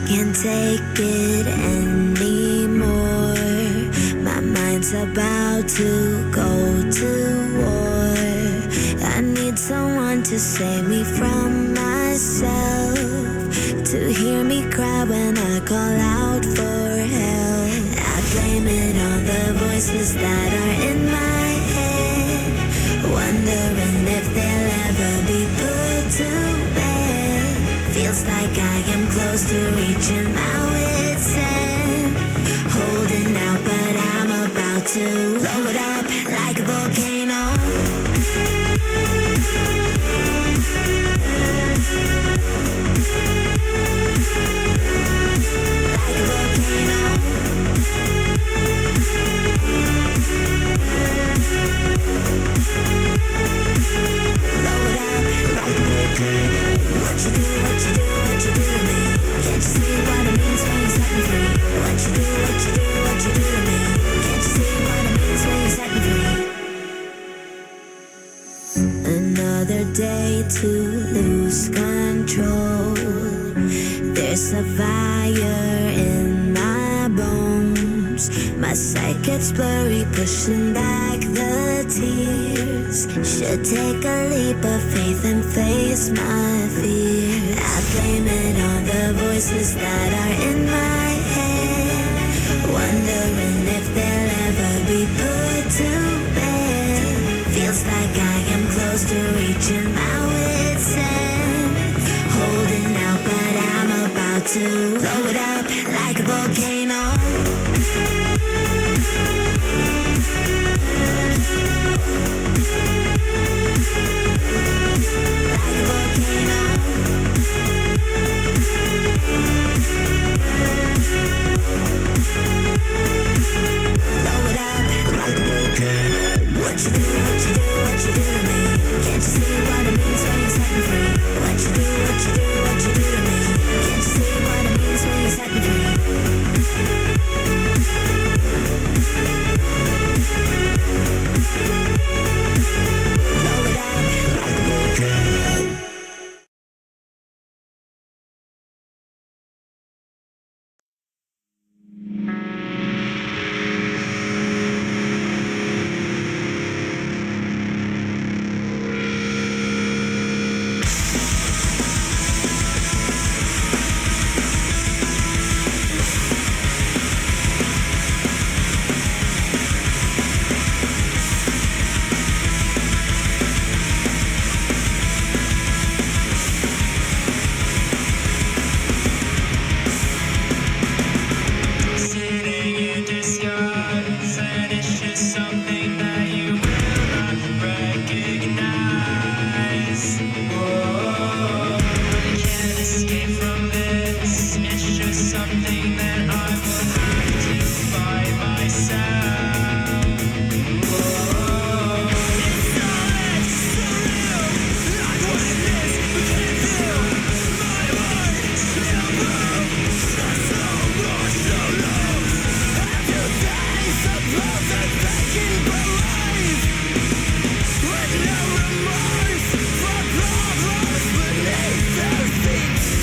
Can't take it anymore. My mind's about to go to war. I need someone to save me from myself, to hear me cry when I call out for help. I blame it on the voices that are in my head, wondering if they'll ever be put to bed. Feels like I am close to reaching my wit's end, holding out, but I'm about to blow it up like a volcano. Like a volcano. Blow it up like a volcano. What you do to me? Can't you see what it means when you set me free? What you do to me? Can't you see what it means when you set me free? Another day to lose control. There's a fire in my bones. My sight gets blurry, pushing back the tears. Should take a leap of faith and face my fear. I blame it on the voices that are in my head, wondering if they'll ever be put to bed. Feels like I am close to reaching my wit's end, holding out, but I'm about to blow it up like a volcano. Like a volcano. Blow it up like a volcano. What you do to me? Can't you see what it means when you set me free? What you do to me? Can't you see what it means when you set me free? Blow it up like a volcano.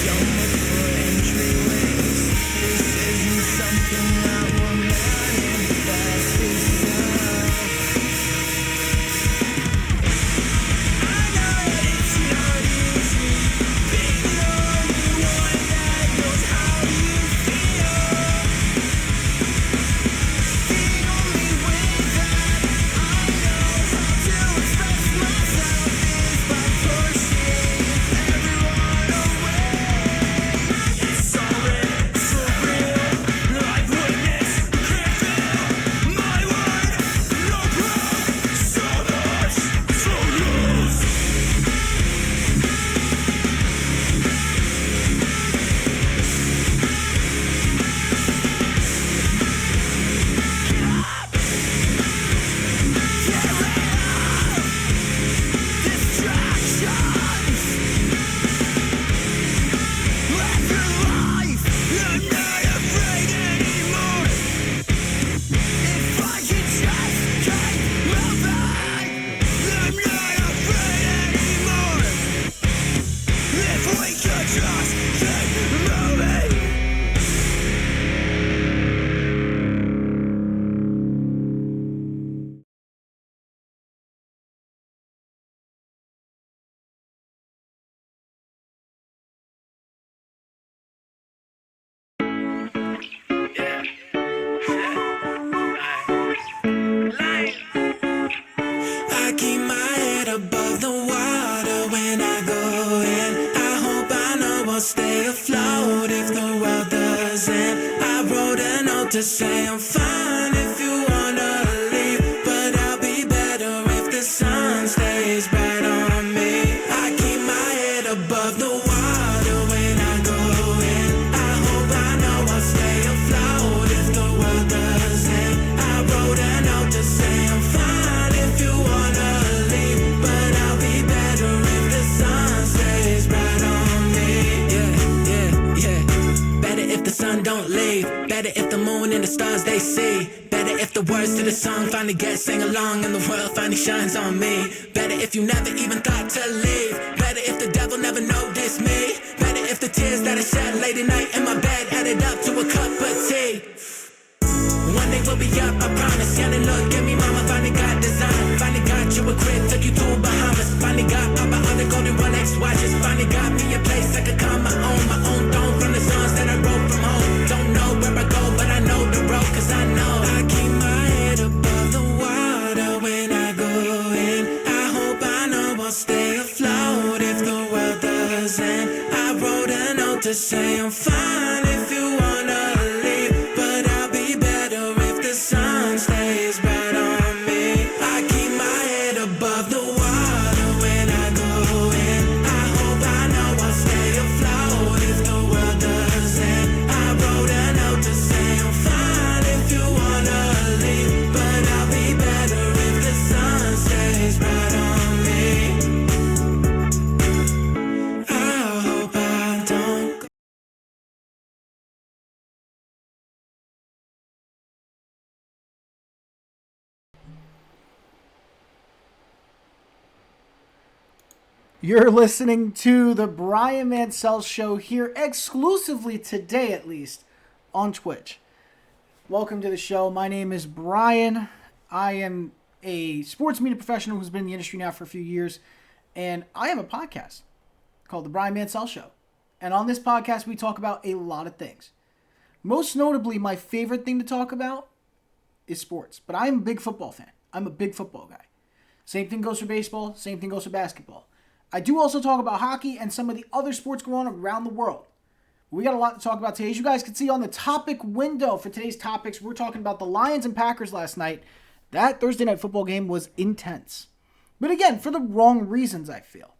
Don't stay afloat if the world doesn't. I wrote a note to say I'm fine if you wanna leave, but I'll be better if the sun stays bright on me. I keep my head above the water when I go in. I hope I know I'll stay afloat if the world doesn't. I wrote a note to say I'm fine if you wanna leave, but I'll be better if the sun stays bright on me. Yeah. Better if the sun don't leave. Better if the moon and the stars they see. Better if the words to the song finally get sang along and the world finally shines on me. Better if you never even thought to leave. Better if the devil never noticed me. Better if the tears that I shed late at night in my bed added up to a cup of tea. One day we'll be up, I promise. Yeah, and look at me, mama, finally got design. Finally got you a crib, took you to Bahamas. Finally got all my other golden Rolex watches. Finally got me a place I could call my own dome from the songs that I wrote from home. Don't know where I go, but I know the road, cause I know I keep my head above the water when I go in. I hope I know I'll stay afloat if the world doesn't. I wrote a note to say I'm fine if you wanna leave, but I'll be better if the sun stays bright on me. I keep my head above the water when I go in. I hope I know I'll stay afloat if the world doesn't. I wrote a note to say I'm fine if you wanna leave, but I'll be better if the sun stays bright on me. I hope I don't. You're listening to the Brian Mansell Show here exclusively today, at least, on Twitch. Welcome to the show. My name is Brian. I am a sports media professional who's been in the industry now for a few years, and I have a podcast called the Brian Mansell Show. And on this podcast, we talk about a lot of things. Most notably, my favorite thing to talk about is sports, but I'm a big football fan. I'm a big football guy. Same thing goes for baseball, same thing goes for basketball. I do also talk about hockey and some of the other sports going on around the world. We got a lot to talk about today. As you guys can see on the topic window for today's topics, we're talking about the Lions and Packers last night. That Thursday night football game was intense. But again, for the wrong reasons, I feel.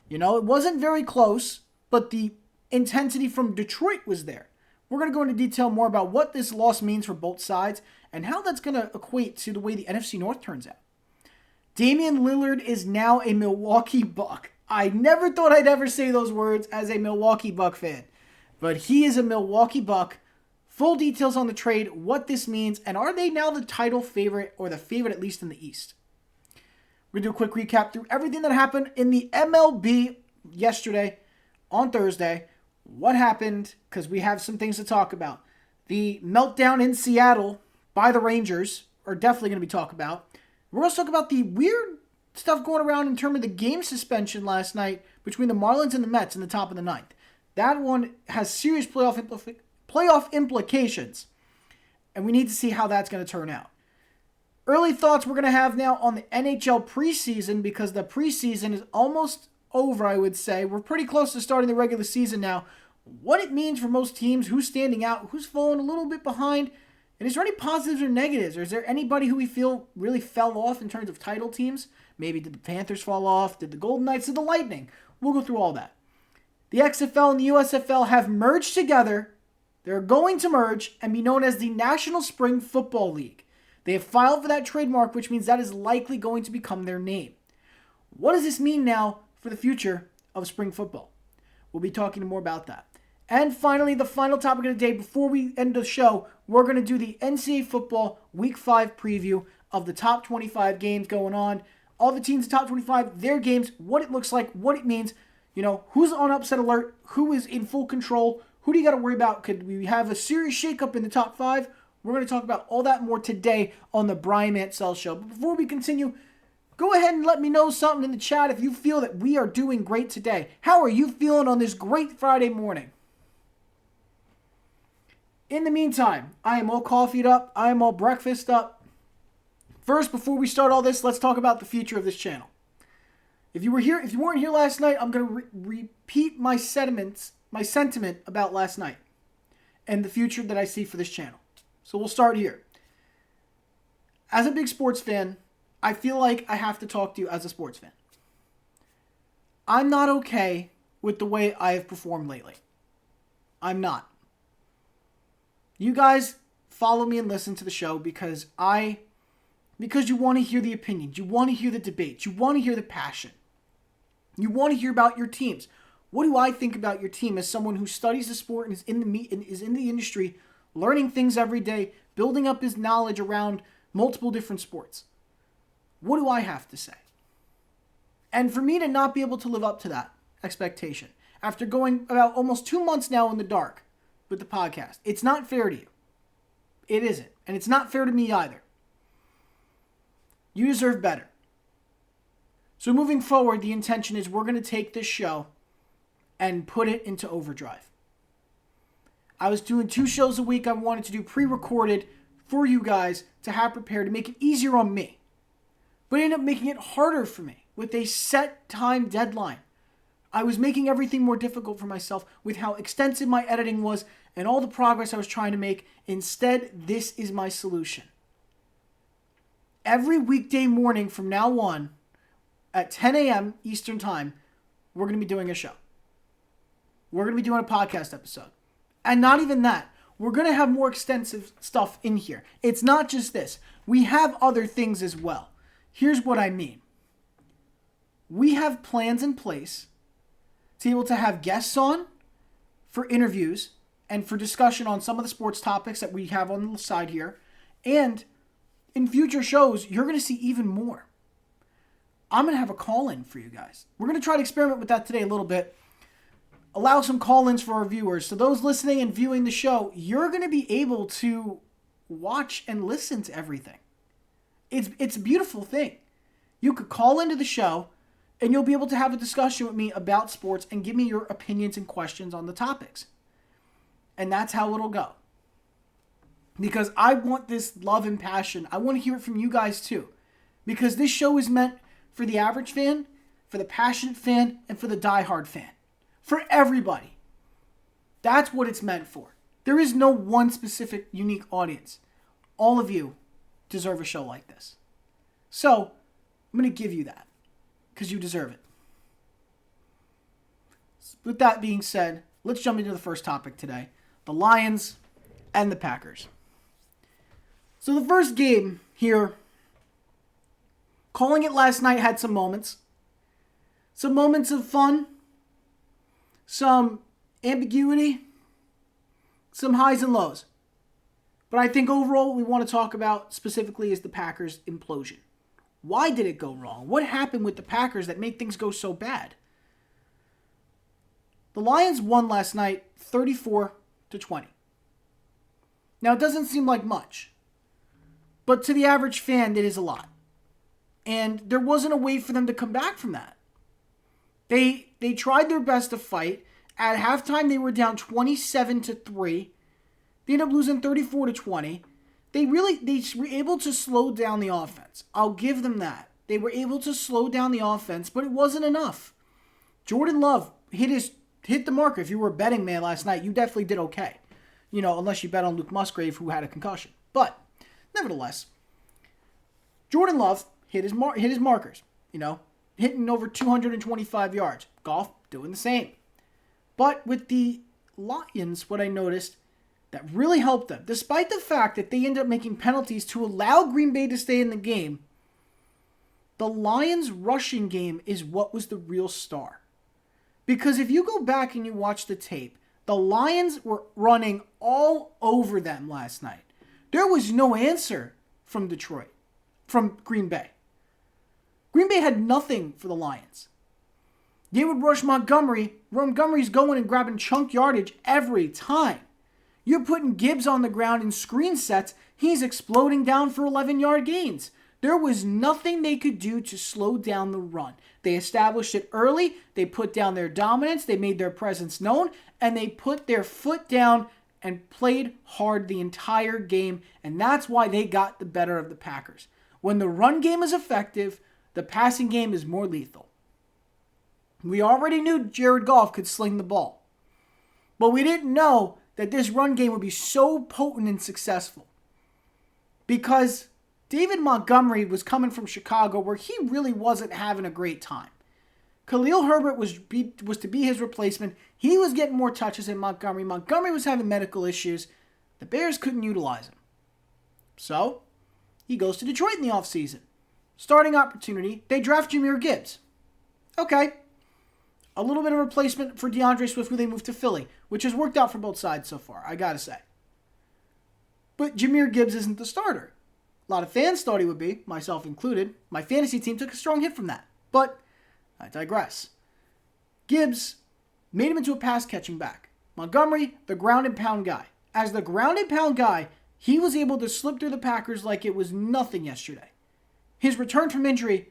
It wasn't very close, but the intensity from Detroit was there. We're going to go into detail more about what this loss means for both sides and how that's going to equate to the way the NFC North turns out. Damian Lillard is now a Milwaukee Buck. I never thought I'd ever say those words as a Milwaukee Buck fan, but he is a Milwaukee Buck. Full details on the trade, what this means, and are they now the title favorite, or the favorite at least in the East? We're going to do a quick recap through everything that happened in the MLB yesterday, on Thursday. What happened, because we have some things to talk about. The meltdown in Seattle by the Rangers are definitely going to be talked about. We're also talking about the weird stuff going around in terms of the game suspension last night between the Marlins and the Mets in the top of the ninth. That one has serious playoff implications, and we need to see how that's going to turn out. Early thoughts we're going to have now on the NHL preseason, because the preseason is almost over, I would say. We're pretty close to starting the regular season now. What it means for most teams, who's standing out, who's falling a little bit behind, and is there any positives or negatives? Or is there anybody who we feel really fell off in terms of title teams? Maybe did the Panthers fall off? Did the Golden Knights? Did the Lightning? We'll go through all that. The XFL and the USFL have merged together. They're going to merge and be known as the National Spring Football League. They have filed for that trademark, which means that is likely going to become their name. What does this mean now for the future of spring football? We'll be talking more about that. And finally, the final topic of the day, before we end the show, we're going to do the NCAA football Week 5 preview of the top 25 games going on. All the teams in the top 25, their games, what it looks like, what it means, who's on upset alert, who is in full control, who do you got to worry about? Could we have a serious shakeup in the top 5? We're going to talk about all that more today on the Brian Mansell Show. But before we continue, go ahead and let me know something in the chat if you feel that we are doing great today. How are you feeling on this great Friday morning? In the meantime, I am all coffeeed up. I am all breakfast up. First, before we start all this, let's talk about the future of this channel. If you weren't here last night, I'm going to repeat my sentiments my sentiment about last night and the future that I see for this channel. So we'll start here. As a big sports fan, I feel like I have to talk to you as a sports fan. I'm not okay with the way I have performed lately. I'm not. You guys follow me and listen to the show because you want to hear the opinions, you want to hear the debates, you want to hear the passion. You want to hear about your teams. What do I think about your team as someone who studies the sport and is in the industry, learning things every day, building up his knowledge around multiple different sports? What do I have to say? And for me to not be able to live up to that expectation after going about almost 2 months now in the dark with the podcast, it's not fair to you. It isn't. And it's not fair to me either. You deserve better. So moving forward, the intention is we're going to take this show and put it into overdrive. I was doing 2 shows a week. I wanted to do pre-recorded for you guys to have prepared to make it easier on me. But it ended up making it harder for me with a set time deadline. I was making everything more difficult for myself with how extensive my editing was and all the progress I was trying to make. Instead, this is my solution. Every weekday morning from now on, at 10 a.m. Eastern Time, we're going to be doing a show. We're going to be doing a podcast episode. And not even that. We're going to have more extensive stuff in here. It's not just this. We have other things as well. Here's what I mean. We have plans in place to be able to have guests on for interviews and for discussion on some of the sports topics that we have on the side here. And in future shows, you're going to see even more. I'm going to have a call-in for you guys. We're going to try to experiment with that today a little bit. Allow some call-ins for our viewers. So those listening and viewing the show, you're going to be able to watch and listen to everything. It's a beautiful thing. You could call into the show and you'll be able to have a discussion with me about sports and give me your opinions and questions on the topics. And that's how it'll go. Because I want this love and passion. I want to hear it from you guys too. Because this show is meant for the average fan, for the passionate fan, and for the diehard fan. For everybody. That's what it's meant for. There is no one specific unique audience. All of you deserve a show like this. So, I'm going to give you that. Because you deserve it. With that being said, let's jump into the first topic today. The Lions and the Packers. So the first game here, calling it last night, had some moments. Some moments of fun. Some ambiguity. Some highs and lows. But I think overall what we want to talk about specifically is the Packers' implosion. Why did it go wrong? What happened with the Packers that made things go so bad? The Lions won last night 34-20. Now it doesn't seem like much. But to the average fan, it is a lot. And there wasn't a way for them to come back from that. They tried their best to fight. At halftime, they were down 27-3. They ended up losing 34-20. They were able to slow down the offense. I'll give them that. They were able to slow down the offense, but it wasn't enough. Jordan Love hit the marker. If you were a betting man last night, you definitely did okay. Unless you bet on Luke Musgrave, who had a concussion. But nevertheless, Jordan Love hit his markers. Hitting over 225 yards. Goff doing the same. But with the Lions, what I noticed that really helped them, despite the fact that they ended up making penalties to allow Green Bay to stay in the game, the Lions' rushing game is what was the real star. Because if you go back and you watch the tape, the Lions were running all over them last night. There was no answer from Green Bay. Green Bay had nothing for the Lions. They would rush Montgomery. Montgomery's going and grabbing chunk yardage every time. You're putting Gibbs on the ground in screen sets. He's exploding down for 11-yard gains. There was nothing they could do to slow down the run. They established it early. They put down their dominance. They made their presence known. And they put their foot down and played hard the entire game. And that's why they got the better of the Packers. When the run game is effective, the passing game is more lethal. We already knew Jared Goff could sling the ball. But we didn't know that this run game would be so potent and successful. Because David Montgomery was coming from Chicago where he really wasn't having a great time. Khalil Herbert was to be his replacement. He was getting more touches than Montgomery. Montgomery was having medical issues. The Bears couldn't utilize him. So, he goes to Detroit in the offseason. Starting opportunity, they draft Jahmyr Gibbs. Okay. A little bit of replacement for DeAndre Swift when they moved to Philly, which has worked out for both sides so far, I gotta say. But Jahmyr Gibbs isn't the starter. A lot of fans thought he would be, myself included. My fantasy team took a strong hit from that. But I digress. Gibbs made him into a pass-catching back. Montgomery, the ground and pound guy. As the ground and pound guy, he was able to slip through the Packers like it was nothing yesterday. His return from injury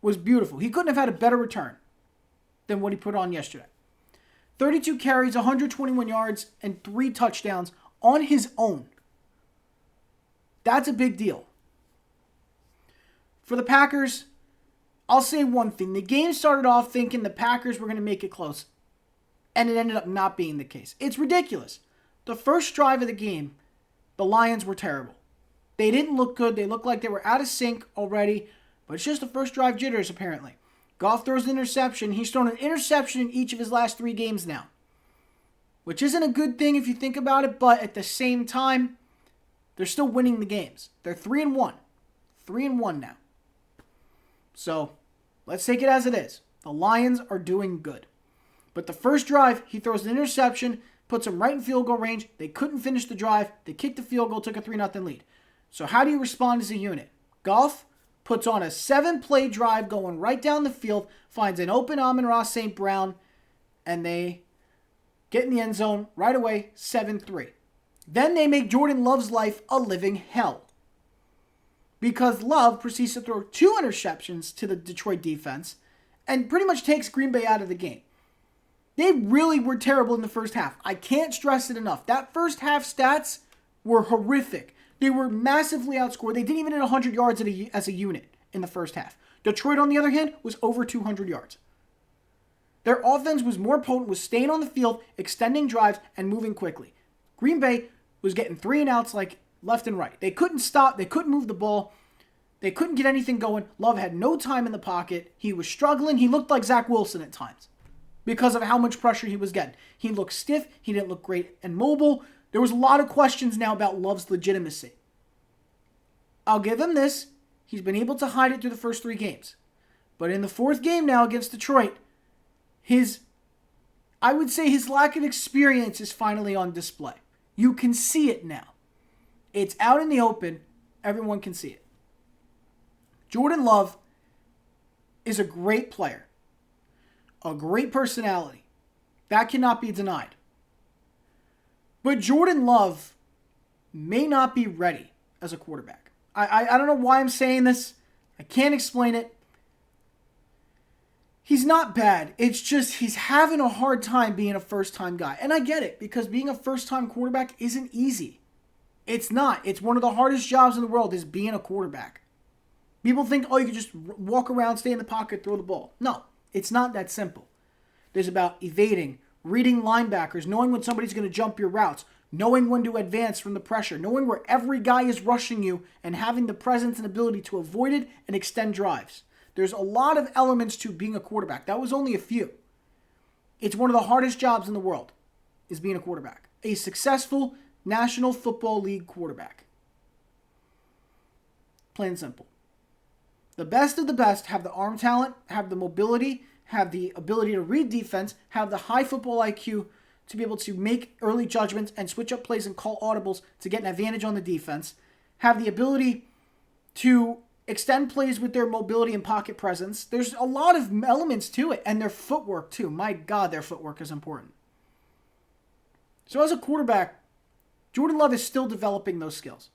was beautiful. He couldn't have had a better return than what he put on yesterday. 32 carries, 121 yards, and 3 touchdowns on his own. That's a big deal. For the Packers, I'll say one thing. The game started off thinking the Packers were going to make it close, and it ended up not being the case. It's ridiculous. The first drive of the game, the Lions were terrible. They didn't look good. They looked like they were out of sync already, but it's just the first drive jitters, apparently. Goff throws an interception. He's thrown an interception in each of his last 3 games now, which isn't a good thing if you think about it, but at the same time, they're still winning the games. They're 3-1. 3-1 now. So, let's take it as it is. The Lions are doing good. But the first drive, he throws an interception, puts them right in field goal range. They couldn't finish the drive. They kicked the field goal, took a 3-0 lead. So how do you respond as a unit? Goff puts on a 7-play drive going right down the field, finds an open Amon-Ra St. Brown, and they get in the end zone right away, 7-3. Then they make Jordan Love's life a living hell. Because Love proceeds to throw 2 interceptions to the Detroit defense and pretty much takes Green Bay out of the game. They really were terrible in the first half. I can't stress it enough. That first half stats were horrific. They were massively outscored. They didn't even hit 100 yards as a unit in the first half. Detroit, on the other hand, was over 200 yards. Their offense was more potent, was staying on the field, extending drives, and moving quickly. Green Bay was getting 3 and outs like left and right. They couldn't stop. They couldn't move the ball. They couldn't get anything going. Love had no time in the pocket. He was struggling. He looked like Zach Wilson at times because of how much pressure he was getting. He looked stiff. He didn't look great and mobile. There was a lot of questions now about Love's legitimacy. I'll give him this. He's been able to hide it through the first 3 games. But in the 4th game now against Detroit, I would say his lack of experience is finally on display. You can see it now. It's out in the open. Everyone can see it. Jordan Love is a great player. A great personality. That cannot be denied. But Jordan Love may not be ready as a quarterback. I don't know why I'm saying this. I can't explain it. He's not bad. It's just he's having a hard time being a first-time guy. And I get it, because being a first-time quarterback isn't easy. It's not. It's one of the hardest jobs in the world is being a quarterback. People think, oh, you can just walk around, stay in the pocket, throw the ball. No, it's not that simple. There's about evading, reading linebackers, knowing when somebody's going to jump your routes, knowing when to advance from the pressure, knowing where every guy is rushing you, and having the presence and ability to avoid it and extend drives. There's a lot of elements to being a quarterback. That was only a few. It's one of the hardest jobs in the world, is being a quarterback. A successful National Football League quarterback. Plain and simple. The best of the best have the arm talent, have the mobility, have the ability to read defense, have the high football IQ to be able to make early judgments and switch up plays and call audibles to get an advantage on the defense, have the ability to extend plays with their mobility and pocket presence. There's a lot of elements to it, and their footwork too. My God, their footwork is important. So as a quarterback, Jordan Love is still developing those skills.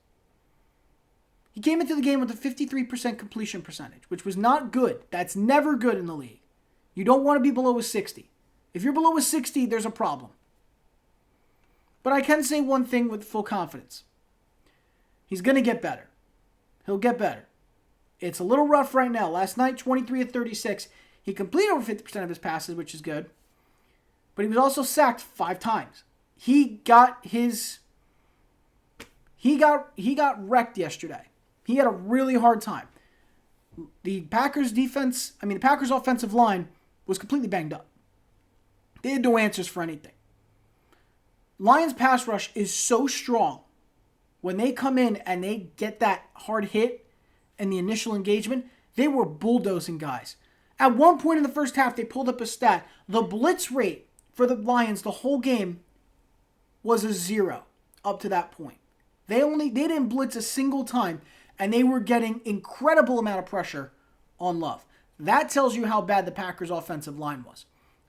He came into the game with a 53% completion percentage, which was not good. That's never good in the league. You don't want to be below a 60. If you're below a 60, there's a problem. But I can say one thing with full confidence. He's going to get better. He'll get better. It's a little rough right now. Last night, 23 of 36. He completed over 50% of his passes, which is good. but he was also sacked 5 times. He got wrecked yesterday. He had a really hard time. The Packers offensive line was completely banged up. They had no answers for anything. Lions pass rush is so strong. When they come in and they get that hard hit and the initial engagement, they were bulldozing guys. At one point in the first half, they pulled up a stat. The blitz rate for the Lions the whole game was a 0 up to that point. They didn't blitz a single time, and they were getting incredible amount of pressure on Love. That tells you how bad the Packers' offensive line was.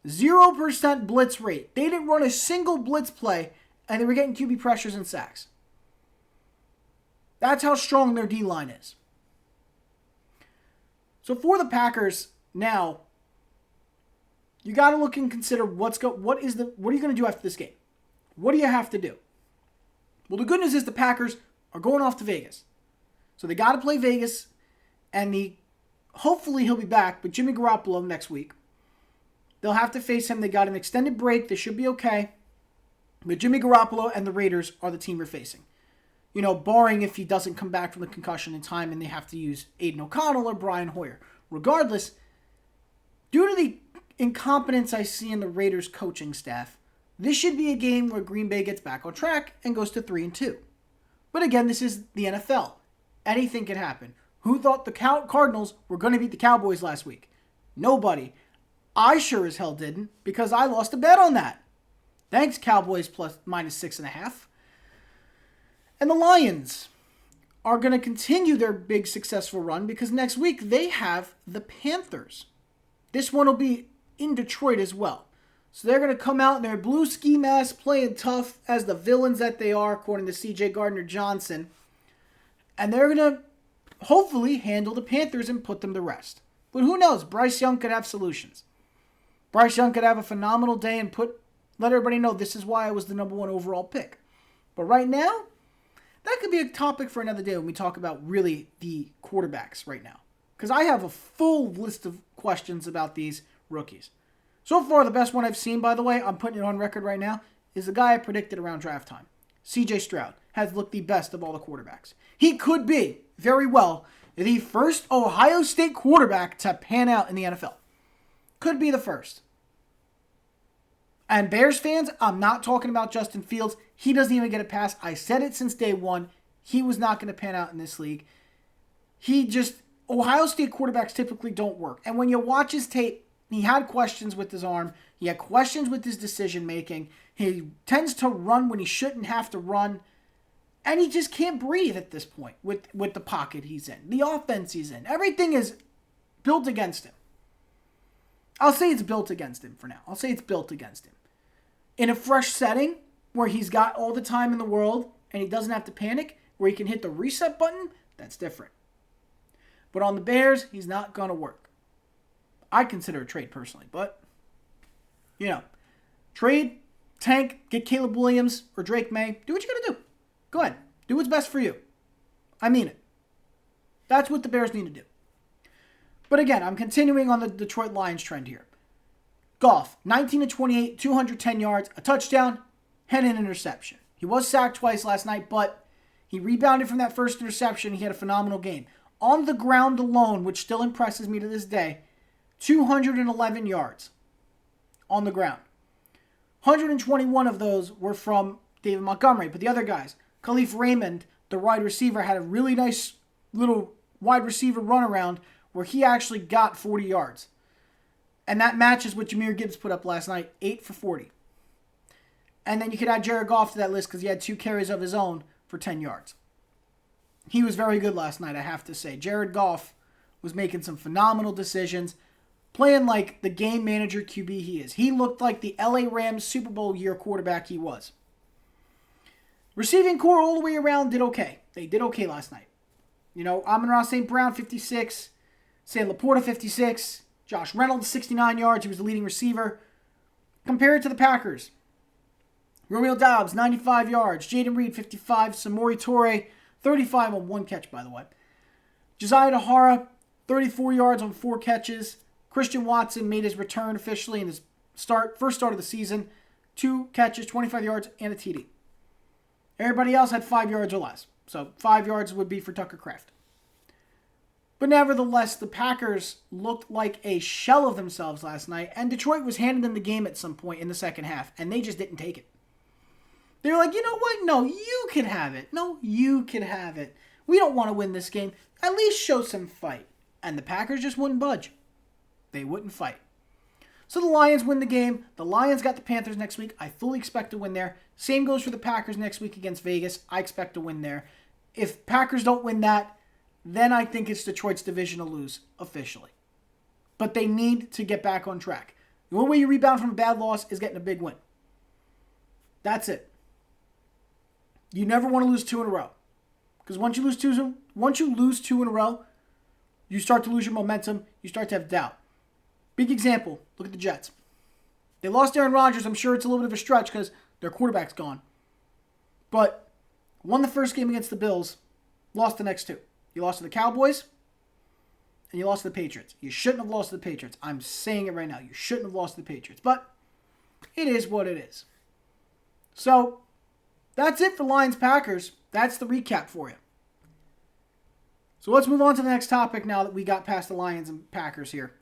0% blitz rate. They didn't run a single blitz play, and they were getting QB pressures and sacks. That's how strong their D-line is. So for the Packers now, you got to look and consider what are you going to do after this game? What do you have to do? Well, the good news is the Packers are going off to Vegas. So they got to play Vegas, and hopefully he'll be back with Jimmy Garoppolo next week. They'll have to face him. They got an extended break. They should be okay. But Jimmy Garoppolo and the Raiders are the team they're facing. You know, barring if he doesn't come back from the concussion in time and they have to use Aiden O'Connell or Brian Hoyer. Regardless, due to the incompetence I see in the Raiders coaching staff, this should be a game where Green Bay gets back on track and goes to 3-2. But again, this is the NFL. Anything can happen. Who thought the Cardinals were going to beat the Cowboys last week? Nobody. I sure as hell didn't, because I lost a bet on that. Thanks, Cowboys -6.5. And the Lions are going to continue their big successful run because next week they have the Panthers. This one will be in Detroit as well. So they're going to come out in their blue ski mask playing tough as the villains that they are, according to C.J. Gardner-Johnson. And they're going to hopefully handle the Panthers and put them to rest. But who knows? Bryce Young could have solutions. Bryce Young could have a phenomenal day and let everybody know this is why I was the number 1 overall pick. But right now, that could be a topic for another day when we talk about really the quarterbacks right now. Because I have a full list of questions about these rookies. So far, the best one I've seen, by the way, I'm putting it on record right now, is the guy I predicted around draft time. C.J. Stroud has looked the best of all the quarterbacks. He could be, very well, the first Ohio State quarterback to pan out in the NFL. Could be the first. And Bears fans, I'm not talking about Justin Fields. He doesn't even get a pass. I said it since day one. He was not going to pan out in this league. Ohio State quarterbacks typically don't work. And when you watch his tape, he had questions with his arm. He had questions with his decision making. He tends to run when he shouldn't have to run. And he just can't breathe at this point with the pocket he's in. The offense he's in. Everything is built against him. I'll say it's built against him for now. I'll say it's built against him. In a fresh setting where he's got all the time in the world and he doesn't have to panic, where he can hit the reset button, that's different. But on the Bears, he's not going to work. I consider a trade personally, but, trade, tank, get Caleb Williams or Drake May. Do what you got to do. Go ahead. Do what's best for you. I mean it. That's what the Bears need to do. But again, I'm continuing on the Detroit Lions trend here. Goff, 19-28, 210 yards, a touchdown, and an interception. He was sacked twice last night, but he rebounded from that first interception. He had a phenomenal game. On the ground alone, which still impresses me to this day, 211 yards on the ground. 121 of those were from David Montgomery, but the other guys, Khalif Raymond, the wide receiver, had a really nice little wide receiver run around where he actually got 40 yards. And that matches what Jahmyr Gibbs put up last night, 8 for 40. And then you could add Jared Goff to that list because he had 2 carries of his own for 10 yards. He was very good last night, I have to say. Jared Goff was making some phenomenal decisions, playing like the game manager QB he is. He looked like the LA Rams Super Bowl year quarterback he was. Receiving core all the way around did okay. They did okay last night. Amon-Ra St. Brown, 56. Sam Laporta, 56. Josh Reynolds, 69 yards. He was the leading receiver. Compared to the Packers, Romeo Doubs, 95 yards. Jaden Reed, 55. Samori Toure, 35 on 1 catch, by the way. Josiah Tahara, 34 yards on 4 catches. Christian Watson made his return officially in his first start of the season, 2 catches, 25 yards, and a TD. Everybody else had 5 yards or less. So 5 yards would be for Tucker Kraft. But nevertheless, the Packers looked like a shell of themselves last night, and Detroit was handing them the game at some point in the second half, and they just didn't take it. They were like, you know what? No, you can have it. No, you can have it. We don't want to win this game. At least show some fight. And the Packers just wouldn't budge. They wouldn't fight. So the Lions win the game. The Lions got the Panthers next week. I fully expect to win there. Same goes for the Packers next week against Vegas. I expect to win there. If Packers don't win that, then I think it's Detroit's division to lose officially. But they need to get back on track. The only way you rebound from a bad loss is getting a big win. That's it. You never want to lose 2 in a row. Because once you lose two in a row, you start to lose your momentum. You start to have doubt. Big example. Look at the Jets. They lost Aaron Rodgers. I'm sure it's a little bit of a stretch because their quarterback's gone. But won the first game against the Bills. Lost the next 2. You lost to the Cowboys. And you lost to the Patriots. You shouldn't have lost to the Patriots. I'm saying it right now. You shouldn't have lost to the Patriots. But it is what it is. So that's it for Lions-Packers. That's the recap for you. So let's move on to the next topic now that we got past the Lions and Packers here.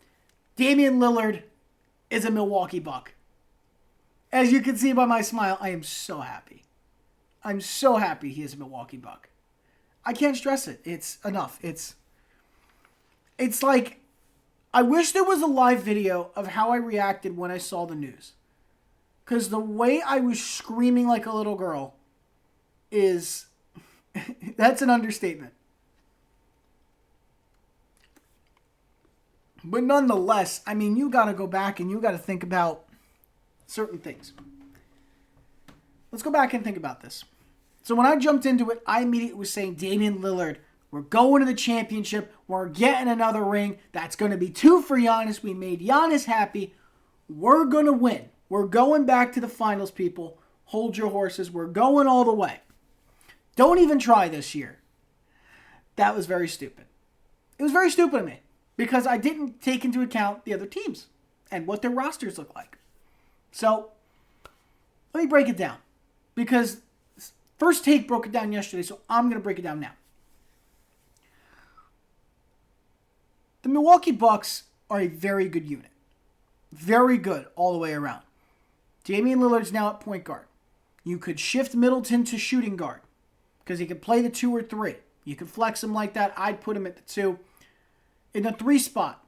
Damian Lillard is a Milwaukee Buck. As you can see by my smile, I am so happy. I'm so happy he is a Milwaukee Buck. I can't stress it. It's enough. It's like, I wish there was a live video of how I reacted when I saw the news. Because the way I was screaming like a little girl is, that's an understatement. But nonetheless, I mean, you got to go back and you got to think about certain things. Let's go back and think about this. So when I jumped into it, I immediately was saying, Damian Lillard, we're going to the championship. We're getting another ring. That's going to be 2 for Giannis. We made Giannis happy. We're going to win. We're going back to the finals, people. Hold your horses. We're going all the way. Don't even try this year. That was very stupid. It was very stupid of me. Because I didn't take into account the other teams and what their rosters look like. So, let me break it down. Because First Take broke it down yesterday, so I'm going to break it down now. The Milwaukee Bucks are a very good unit. Very good all the way around. Damian Lillard's now at point guard. You could shift Middleton to shooting guard. Because he could play the 2 or 3. You could flex him like that. I'd put him at the 2. In the 3 spot,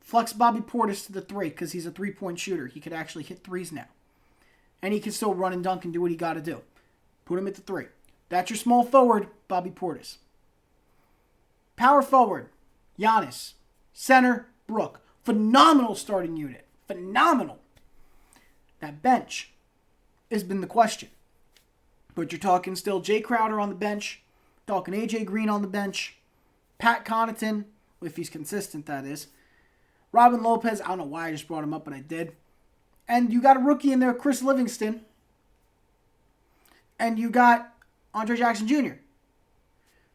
flex Bobby Portis to the 3 because he's a 3-point shooter. He could actually hit 3s now. And he can still run and dunk and do what he got to do. Put him at the 3. That's your small forward, Bobby Portis. Power forward, Giannis. Center, Brook. Phenomenal starting unit. Phenomenal. That bench has been the question. But you're talking still Jay Crowder on the bench. Talking AJ Green on the bench. Pat Connaughton. If he's consistent, that is. Robin Lopez, I don't know why I just brought him up, but I did. And you got a rookie in there, Chris Livingston. And you got Andre Jackson Jr.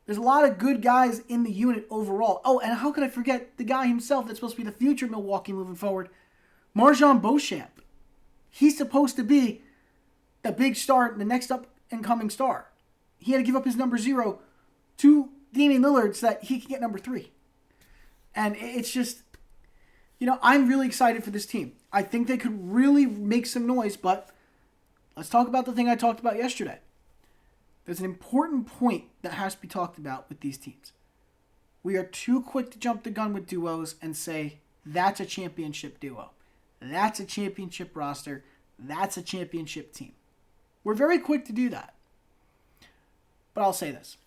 There's a lot of good guys in the unit overall. Oh, and how could I forget the guy himself that's supposed to be the future of Milwaukee moving forward? Marjon Beauchamp. He's supposed to be the big star, the next up-and-coming star. He had to give up his number 0 to Damian Lillard so that he could get number 3. And it's just, I'm really excited for this team. I think they could really make some noise, but let's talk about the thing I talked about yesterday. There's an important point that has to be talked about with these teams. We are too quick to jump the gun with duos and say, that's a championship duo. That's a championship roster. That's a championship team. We're very quick to do that. But I'll say this.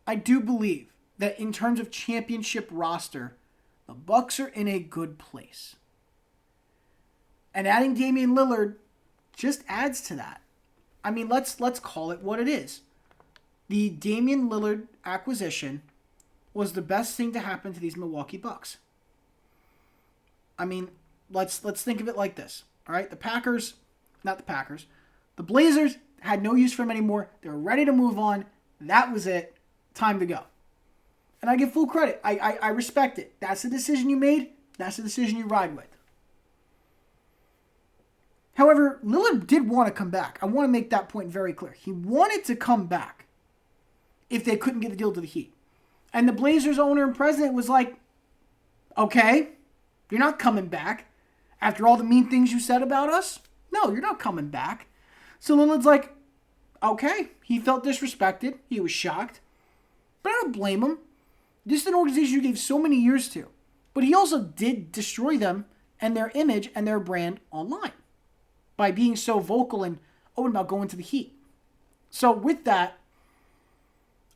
I do believe that in terms of championship roster, the Bucks are in a good place. And adding Damian Lillard just adds to that. I mean, let's call it what it is. The Damian Lillard acquisition was the best thing to happen to these Milwaukee Bucks. I mean, let's think of it like this. All right, the Blazers had no use for him anymore. They were ready to move on. That was it. Time to go. And I give full credit. I respect it. That's the decision you made. That's the decision you ride with. However, Lillard did want to come back. I want to make that point very clear. He wanted to come back if they couldn't get the deal to the Heat. And the Blazers owner and president was like, okay, you're not coming back. After all the mean things you said about us? No, you're not coming back. So Lillard's like, okay. He felt disrespected. He was shocked. But I don't blame him. This is an organization you gave so many years to. But he also did destroy them and their image and their brand online by being so vocal and open about going to the Heat. So with that,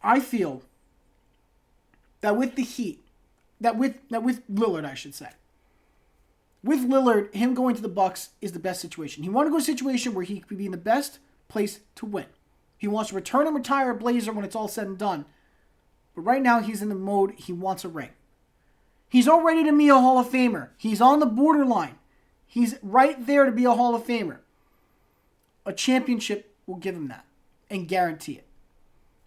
I feel that with the Heat, that with Lillard, I should say, with Lillard, him going to the Bucks is the best situation. He wanted to go to a situation where he could be in the best place to win. He wants to return and retire a Blazer when it's all said and done. But right now, he's in the mode he wants a ring. He's all ready to be a Hall of Famer. He's on the borderline. He's right there to be a Hall of Famer. A championship will give him that and guarantee it.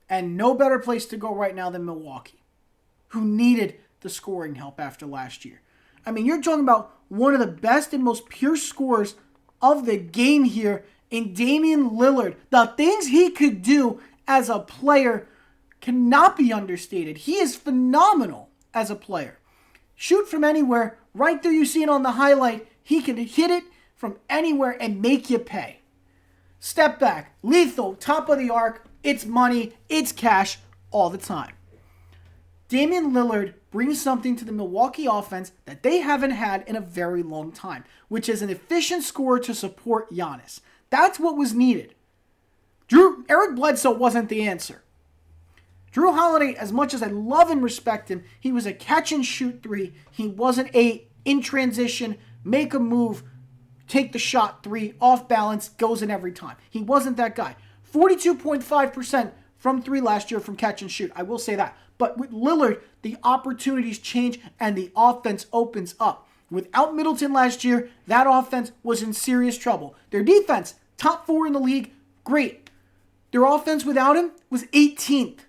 And no better place to go right now than Milwaukee, who needed the scoring help after last year. I mean, you're talking about one of the best and most pure scorers of the game here in Damian Lillard. The things he could do as a player cannot be understated. He is phenomenal as a player. Shoot from anywhere. Right there you see it on the highlight. He can hit it from anywhere and make you pay. Step back. Lethal. Top of the arc. It's money. It's cash all the time. Damian Lillard brings something to the Milwaukee offense that they haven't had in a very long time, which is an efficient scorer to support Giannis. That's what was needed. Eric Bledsoe wasn't the answer. Drew Holiday, as much as I love and respect him, he was a catch-and-shoot three. He wasn't a in transition, make a move, take the shot three, off balance, goes in every time. He wasn't that guy. 42.5% from three last year from catch-and-shoot. I will say that. But with Lillard, the opportunities change and the offense opens up. Without Middleton last year, that offense was in serious trouble. Their defense, top 4 in the league, great. Their offense without him was 18th.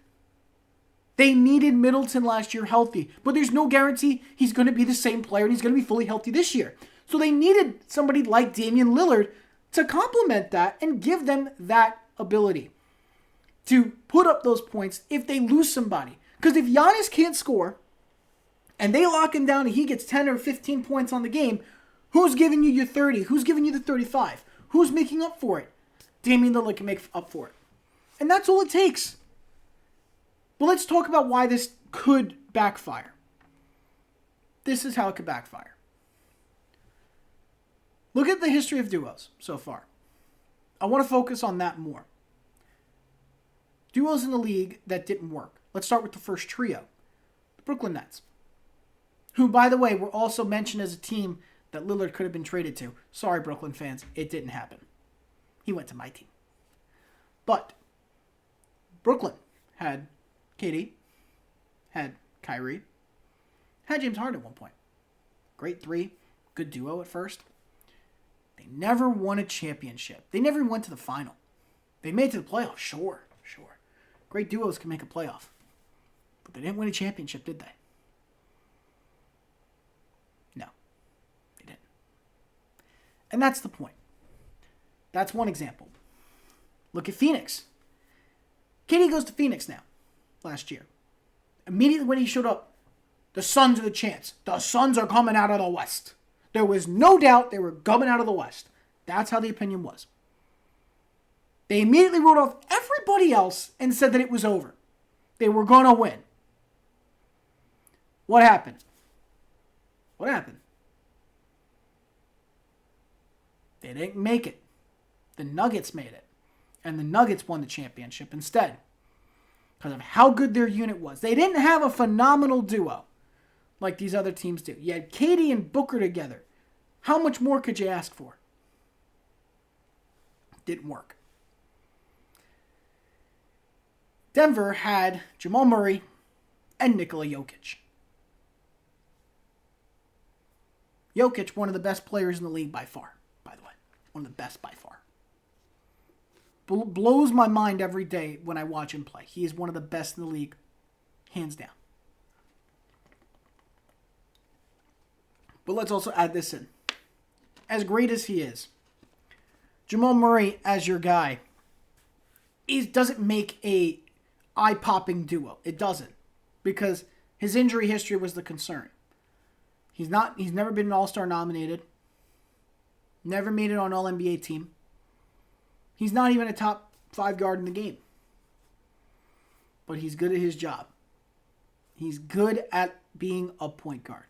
They needed Middleton last year healthy, but there's no guarantee he's going to be the same player and he's going to be fully healthy this year. So they needed somebody like Damian Lillard to complement that and give them that ability to put up those points if they lose somebody. Because if Giannis can't score and they lock him down and he gets 10 or 15 points on the game, who's giving you your 30? Who's giving you the 35? Who's making up for it? Damian Lillard can make up for it. And that's all it takes. But let's talk about why this could backfire. This is how it could backfire. Look at the history of duos so far. I want to focus on that more. Duos in the league that didn't work. Let's start with the first trio. The Brooklyn Nets. Who, by the way, were also mentioned as a team that Lillard could have been traded to. Sorry, Brooklyn fans. It didn't happen. He went to my team. But Brooklyn had KD, had Kyrie, had James Harden at one point. Great three. Good duo at first. They never won a championship. They never even went to the final. They made it to the playoffs. Sure. Great duos can make a playoff. But they didn't win a championship, did they? No. They didn't. And that's the point. That's one example. Look at Phoenix. KD goes to Phoenix now. Last year. Immediately when he showed up, the Suns are the chance. The Suns are coming out of the West. There was no doubt they were coming out of the West. That's how the opinion was. They immediately wrote off everybody else and said that it was over. They were going to win. What happened? They didn't make it. The Nuggets made it. And the Nuggets won the championship instead. Because of how good their unit was. They didn't have a phenomenal duo like these other teams do. You had KD and Booker together. How much more could you ask for? Didn't work. Denver had Jamal Murray and Nikola Jokic. Jokic, one of the best players in the league by far, by the way. One of the best by far. Blows my mind every day when I watch him play. He is one of the best in the league, hands down. But let's also add this in. As great as he is, Jamal Murray as your guy doesn't make a eye-popping duo. It doesn't. Because his injury history was the concern. He's never been an All-Star nominated. Never made it on All-NBA team. He's not even a top 5 guard in the game. But he's good at his job. He's good at being a point guard.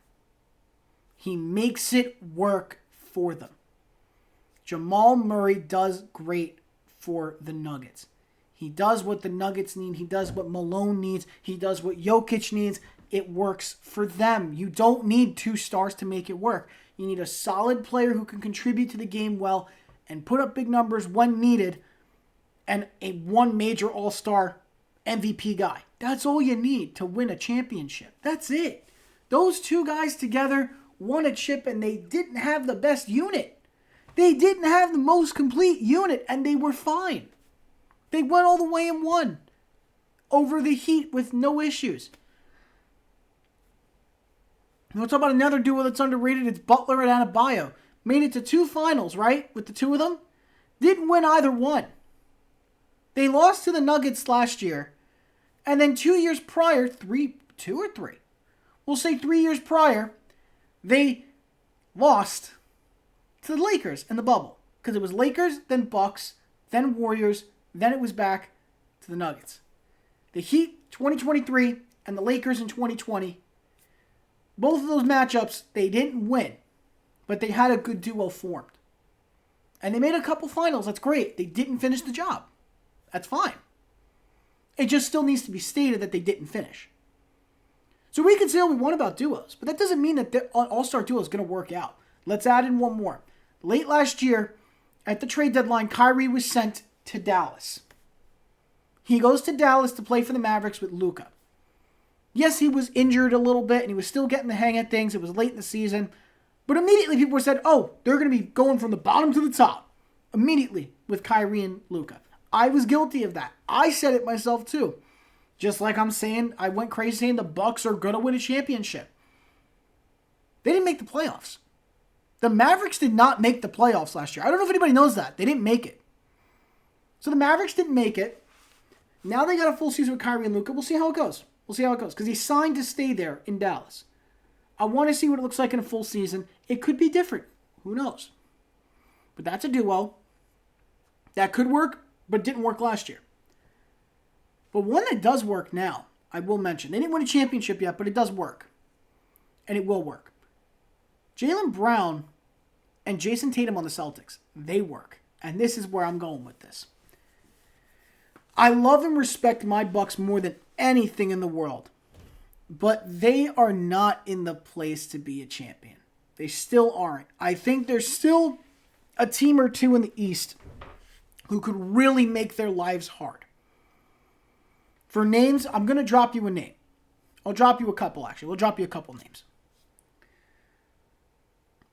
He makes it work for them. Jamal Murray does great for the Nuggets. He does what the Nuggets need. He does what Malone needs. He does what Jokic needs. It works for them. You don't need 2 stars to make it work. You need a solid player who can contribute to the game well and put up big numbers when needed, and one major all-star MVP guy. That's all you need to win a championship. That's it. Those 2 guys together won a chip, and they didn't have the best unit. They didn't have the most complete unit, and they were fine. They went all the way and won over the Heat with no issues. We'll talk about another duo that's underrated. It's Butler and Adebayo. Made it to 2 finals, right? With the 2 of them. Didn't win either one. They lost to the Nuggets last year. And then 2 years prior, 2 or 3. We'll say 3 years prior, they lost to the Lakers in the bubble. Because it was Lakers, then Bucks, then Warriors, then it was back to the Nuggets. The Heat 2023 and the Lakers in 2020. Both of those matchups, they didn't win, but they had a good duo formed. And they made a couple finals. That's great. They didn't finish the job. That's fine. It just still needs to be stated that they didn't finish. So we can say all we want about duos, but that doesn't mean that the all-star duo is going to work out. Let's add in one more. Late last year, at the trade deadline, Kyrie was sent to Dallas. He goes to Dallas to play for the Mavericks with Luka. Yes, he was injured a little bit, and he was still getting the hang of things. It was late in the season. But immediately people said, oh, they're going to be going from the bottom to the top. Immediately with Kyrie and Luka. I was guilty of that. I said it myself too. Just like I'm saying, I went crazy saying the Bucks are going to win a championship. They didn't make the playoffs. The Mavericks did not make the playoffs last year. I don't know if anybody knows that. They didn't make it. So the Mavericks didn't make it. Now they got a full season with Kyrie and Luka. We'll see how it goes. Because he signed to stay there in Dallas. I want to see what it looks like in a full season. It could be different. Who knows? But that's a duo that could work, but didn't work last year. But one that does work now, I will mention. They didn't win a championship yet, but it does work. And it will work. Jaylen Brown and Jason Tatum on the Celtics, they work. And this is where I'm going with this. I love and respect my Bucks more than anything in the world. But they are not in the place to be a champion. They still aren't. I think there's still a team or 2 in the East who could really make their lives hard. For names, I'm going to drop you a name. I'll drop you a couple, actually. We'll drop you a couple names.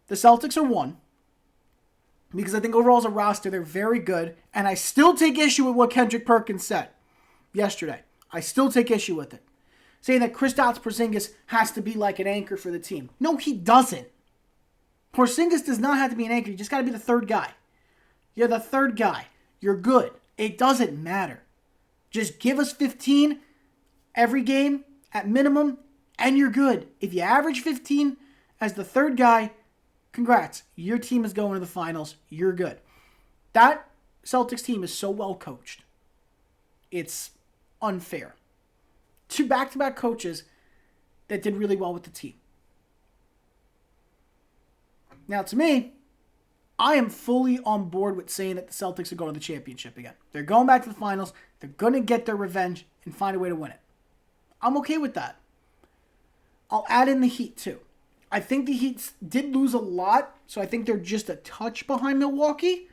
The Celtics are one. Because I think overall as a roster, they're very good. And I still take issue with what Kendrick Perkins said yesterday. I still take issue with it. Saying that Kristaps Porzingis has to be like an anchor for the team. No, he doesn't. Porzingis does not have to be an anchor. You just got to be the third guy. You're the third guy. You're good. It doesn't matter. Just give us 15 every game at minimum, and you're good. If you average 15 as the third guy, congrats. Your team is going to the finals. You're good. That Celtics team is so well coached. It's unfair. 2 back-to-back coaches that did really well with the team. Now, to me, I am fully on board with saying that the Celtics are going to the championship again. They're going back to the finals. They're going to get their revenge and find a way to win it. I'm okay with that. I'll add in the Heat, too. I think the Heat did lose a lot, so I think they're just a touch behind Milwaukee.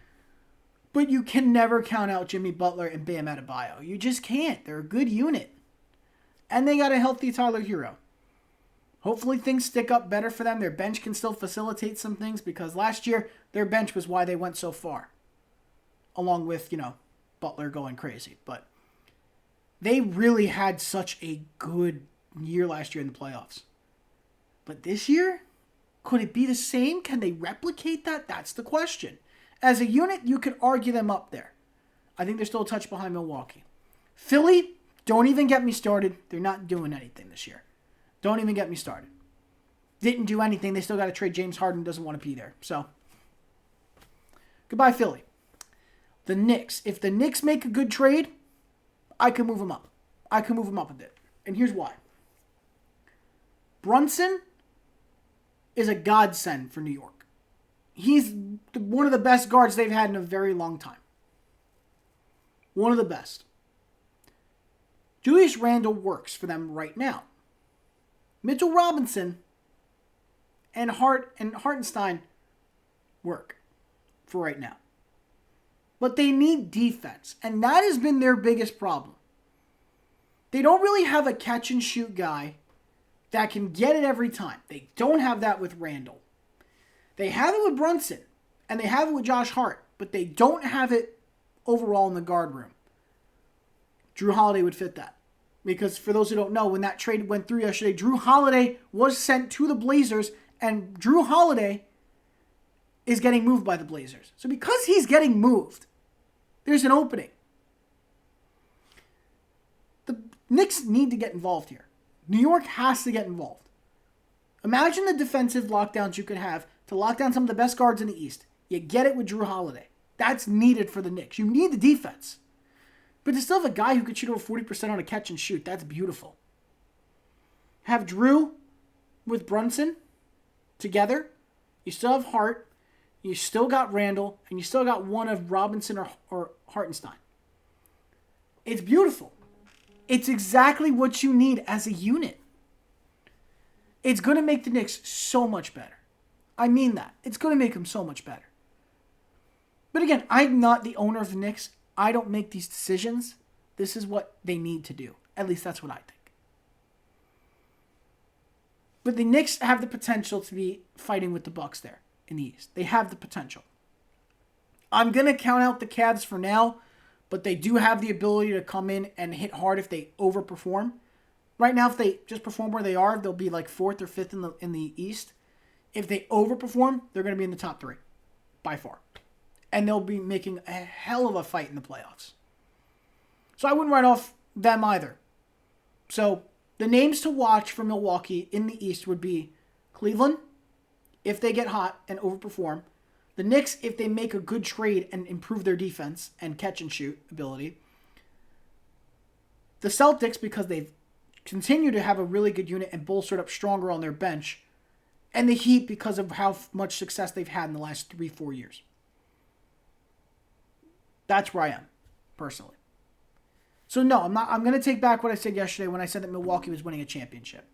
But you can never count out Jimmy Butler and Bam Adebayo. You just can't. They're a good unit. And they got a healthy Tyler Hero. Hopefully things stick up better for them. Their bench can still facilitate some things because last year their bench was why they went so far. Along with, Butler going crazy. But they really had such a good year last year in the playoffs. But this year, could it be the same? Can they replicate that? That's the question. As a unit, you could argue them up there. I think they're still a touch behind Milwaukee. Philly, don't even get me started. They're not doing anything this year. Don't even get me started. Didn't do anything. They still got to trade James Harden. Doesn't want to be there. So, goodbye, Philly. The Knicks. If the Knicks make a good trade, I can move them up. I can move them up a bit. And here's why. Brunson is a godsend for New York. He's one of the best guards they've had in a very long time. One of the best. Julius Randle works for them right now. Mitchell Robinson and Hartenstein work for right now. But they need defense, and that has been their biggest problem. They don't really have a catch-and-shoot guy that can get it every time. They don't have that with Randle. They have it with Brunson, and they have it with Josh Hart, but they don't have it overall in the guard room. Drew Holiday would fit that. Because for those who don't know, when that trade went through yesterday, Drew Holiday was sent to the Blazers, and Drew Holiday is getting moved by the Blazers. So because he's getting moved, there's an opening. The Knicks need to get involved here. New York has to get involved. Imagine the defensive lockdowns you could have to lock down some of the best guards in the East. You get it with Drew Holiday. That's needed for the Knicks. You need the defense. But to still have a guy who could shoot over 40% on a catch and shoot, that's beautiful. Have Drew with Brunson together. You still have Hart. You still got Randle. And you still got one of Robinson or Hartenstein. It's beautiful. It's exactly what you need as a unit. It's going to make the Knicks so much better. I mean that. It's going to make them so much better. But again, I'm not the owner of the Knicks. I don't make these decisions. This is what they need to do. At least that's what I think. But the Knicks have the potential to be fighting with the Bucks there in the East. They have the potential. I'm going to count out the Cavs for now, but they do have the ability to come in and hit hard if they overperform. Right now, if they just perform where they are, they'll be like 4th or 5th in the East. If they overperform, they're going to be in the top 3 by far. And they'll be making a hell of a fight in the playoffs. So I wouldn't write off them either. So the names to watch for Milwaukee in the East would be Cleveland, if they get hot and overperform. The Knicks, if they make a good trade and improve their defense and catch and shoot ability. The Celtics, because they've continued to have a really good unit and bolstered up stronger on their bench. And the Heat, because of how much success they've had in the last 3-4 years. That's where I am, personally. So no, I'm going to take back what I said yesterday when I said that Milwaukee was winning a championship.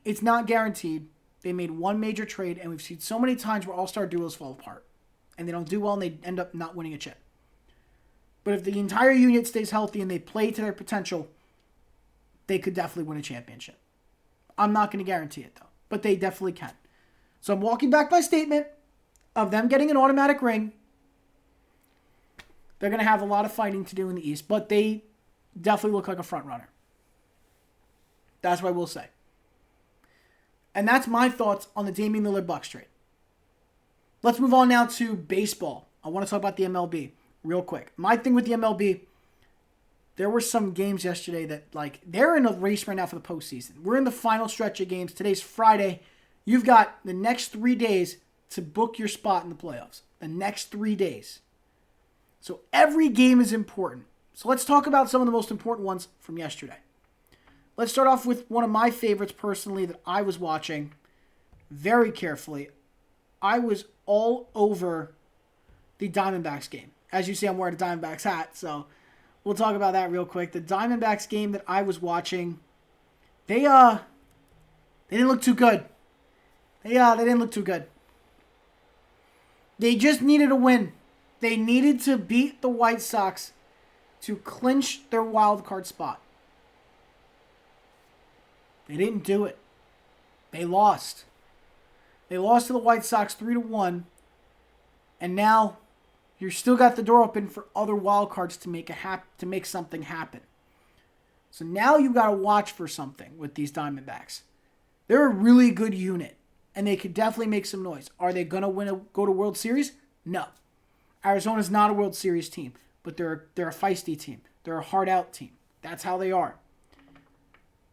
It's not guaranteed. They made one major trade, and we've seen so many times where all-star duos fall apart. And they don't do well, and they end up not winning a chip. But if the entire unit stays healthy and they play to their potential, they could definitely win a championship. I'm not going to guarantee it, though. But they definitely can. So I'm walking back my statement of them getting an automatic ring. They're going to have a lot of fighting to do in the East, but they definitely look like a front runner. That's what I will say. And that's my thoughts on the Damian Lillard Bucks trade. Let's move on now to baseball. I want to talk about the MLB real quick. My thing with the MLB, there were some games yesterday that, they're in a race right now for the postseason. We're in the final stretch of games. Today's Friday. You've got the next 3 days to book your spot in the playoffs. The next 3 days. So every game is important. So let's talk about some of the most important ones from yesterday. Let's start off with one of my favorites personally that I was watching very carefully. I was all over the Diamondbacks game. As you see, I'm wearing a Diamondbacks hat, so we'll talk about that real quick. The Diamondbacks game that I was watching, they didn't look too good. They didn't look too good. They just needed a win. They needed to beat the White Sox to clinch their wild card spot. They didn't do it. They lost. They lost to the White Sox 3-1. And now you've still got the door open for other wild cards to make something happen. So now you've got to watch for something with these Diamondbacks. They're a really good unit. And they could definitely make some noise. Are they going to go to World Series? No. Arizona's not a World Series team, but they're a feisty team. They're a hard-out team. That's how they are.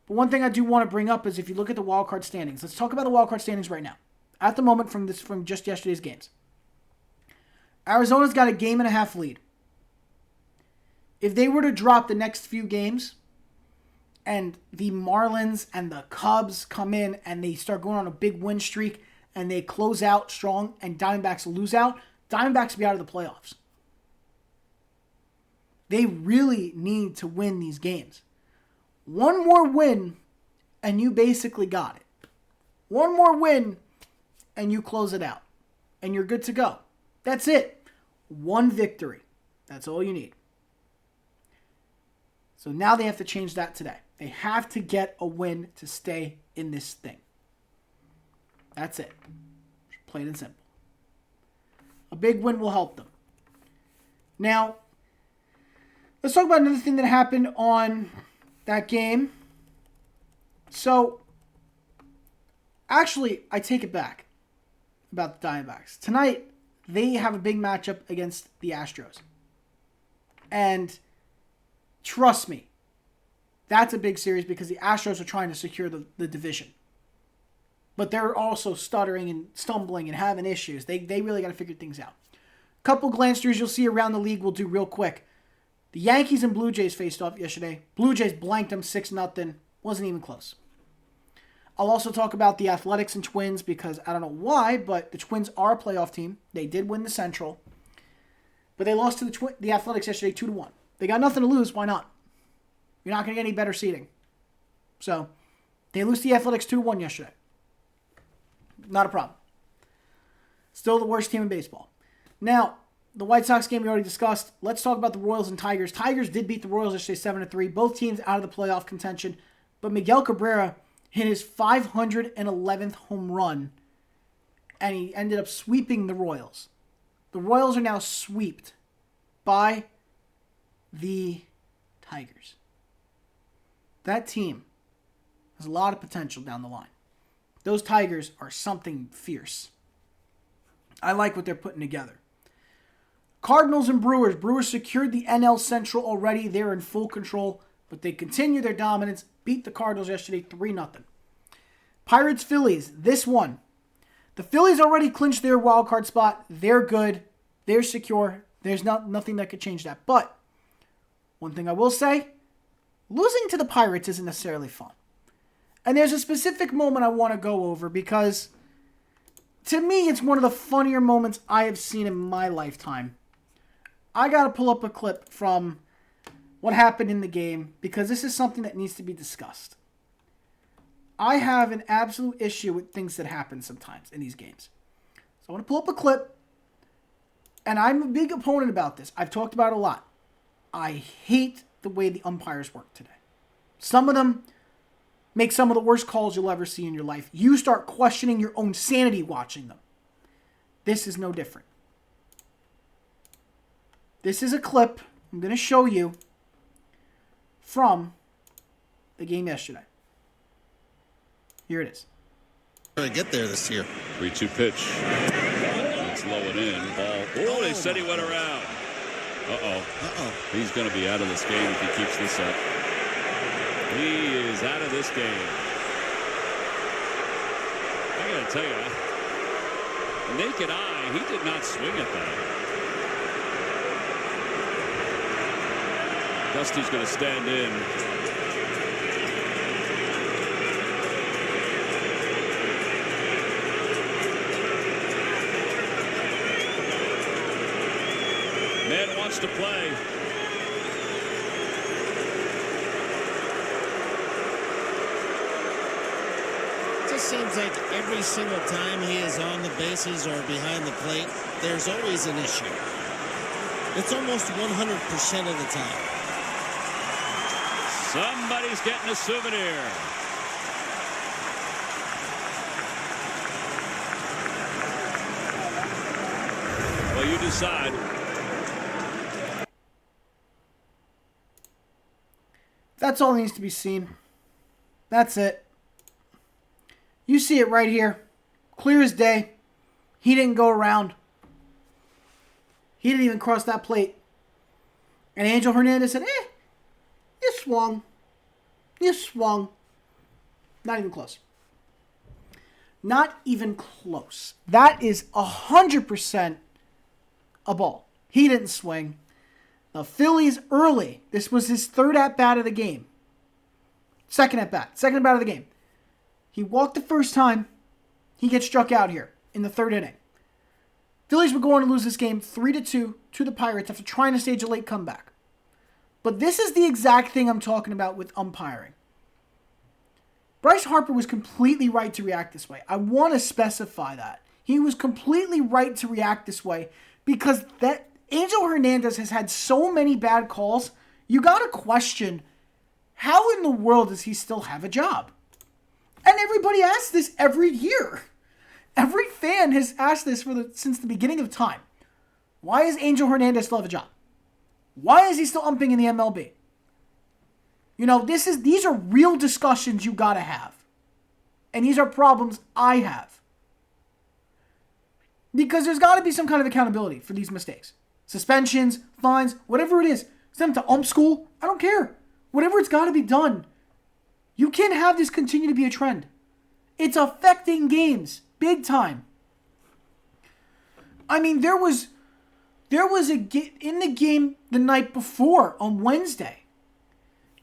But one thing I do want to bring up is if you look at the wild card standings. Let's talk about the wild card standings right now. At the moment from just yesterday's games. Arizona's got a 1.5 game lead. If they were to drop the next few games and the Marlins and the Cubs come in and they start going on a big win streak and they close out strong and Diamondbacks lose out, Diamondbacks will be out of the playoffs. They really need to win these games. One more win and you basically got it. One more win and you close it out. And you're good to go. That's it. One victory. That's all you need. So now they have to change that today. They have to get a win to stay in this thing. That's it. Plain and simple. A big win will help them. Now, let's talk about another thing that happened on that game. So, actually, I take it back about the Diamondbacks. Tonight, they have a big matchup against the Astros. And trust me, that's a big series because the Astros are trying to secure the division. But they're also stuttering and stumbling and having issues. They really got to figure things out. Couple glancers you'll see around the league we'll do real quick. The Yankees and Blue Jays faced off yesterday. Blue Jays blanked them 6-0. Wasn't even close. I'll also talk about the Athletics and Twins because I don't know why, but the Twins are a playoff team. They did win the Central. But they lost to the Athletics yesterday 2-1. They got nothing to lose. Why not? You're not going to get any better seeding. So, they lose to the Athletics 2-1 yesterday. Not a problem. Still the worst team in baseball. Now, the White Sox game we already discussed. Let's talk about the Royals and Tigers. Tigers did beat the Royals yesterday 7-3. Both teams out of the playoff contention. But Miguel Cabrera hit his 511th home run. And he ended up sweeping the Royals. The Royals are now swept by the Tigers. That team has a lot of potential down the line. Those Tigers are something fierce. I like what they're putting together. Cardinals and Brewers. Brewers secured the NL Central already. They're in full control, but they continue their dominance. Beat the Cardinals yesterday 3-0. Pirates, Phillies. This one. The Phillies already clinched their wild card spot. They're good. They're secure. There's nothing that could change that. But one thing I will say, losing to the Pirates isn't necessarily fun. And there's a specific moment I want to go over because to me it's one of the funnier moments I have seen in my lifetime. I got to pull up a clip from what happened in the game because this is something that needs to be discussed. I have an absolute issue with things that happen sometimes in these games. So I want to pull up a clip, and I'm a big opponent about this. I've talked about it a lot. I hate the way the umpires work today. Some of them make some of the worst calls you'll ever see in your life. You start questioning your own sanity watching them. This is no different. This is a clip I'm going to show you from the game yesterday. Here it is. To get there this year. 3-2 pitch. It's low and in. Ball. Oh, they said he went around. He's going to be out of this game if he keeps this up. He is out of this game. I got to tell you, naked eye, he did not swing at that. Dusty's going to stand in. Man wants to play. It just seems like every single time he is on the bases or behind the plate, there's always an issue. It's almost 100% of the time. Somebody's getting a souvenir. Well, you decide. That's all that needs to be seen. That's it. You see it right here. Clear as day. He didn't go around. 5 He He didn't even cross that plate. And Angel Hernandez said, you swung. You swung. Not even close. Not even close. That is 100% a ball. He didn't swing. The Phillies early. This was his third at-bat of the game. Second at-bat of the game. He walked the first time. He gets struck out here in the third inning. Phillies were going to lose this game 3-2 to the Pirates after trying to stage a late comeback. But this is the exact thing I'm talking about with umpiring. Bryce Harper was completely right to react this way. I want to specify that. He was completely right to react this way because that Angel Hernandez has had so many bad calls, you got to question how in the world does he still have a job? And everybody asks this every year. Every fan has asked this since the beginning of time. Why does Angel Hernandez still have a job? Why is he still umping in the MLB? These are real discussions you gotta have. And these are problems I have. Because there's gotta be some kind of accountability for these mistakes. Suspensions, fines, whatever it is. Send them to ump school. I don't care. Whatever it's gotta be done. You can't have this continue to be a trend. It's affecting games. Big time. I mean, there was in the game the night before on Wednesday.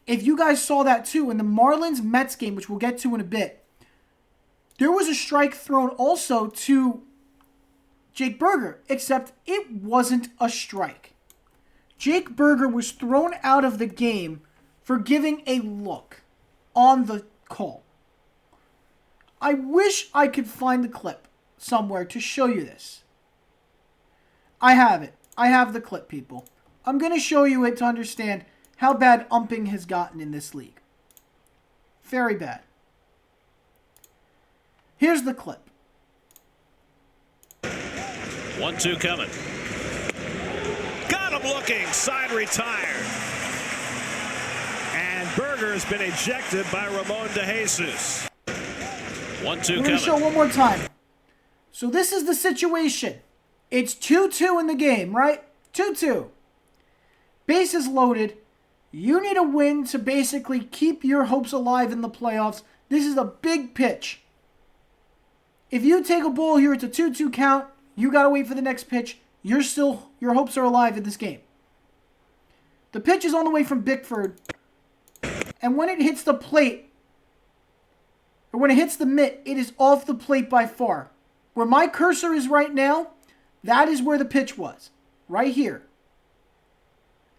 If you guys saw that too, in the Marlins-Mets game, which we'll get to in a bit, there was a strike thrown also to Jake Berger, except it wasn't a strike. Jake Berger was thrown out of the game for giving a look on the call. I wish I could find the clip somewhere to show you this. I have it. I have the clip, people. I'm going to show you it to understand how bad umping has gotten in this league. Very bad. Here's the clip. 1-2 coming. Got him looking. Side retired. And Berger has been ejected by Ramon DeJesus. 1-2 We're coming. going to show one more time. So this is the situation. It's 2-2 in the game, right? 2-2. Bases loaded. You need a win to basically keep your hopes alive in the playoffs. This is a big pitch. If you take a ball here, it's a 2-2 count. You got to wait for the next pitch. Your hopes are alive in this game. The pitch is on the way from Bickford. And when it hits the plate, or when it hits the mitt, it is off the plate by far. Where my cursor is right now, that is where the pitch was. Right here.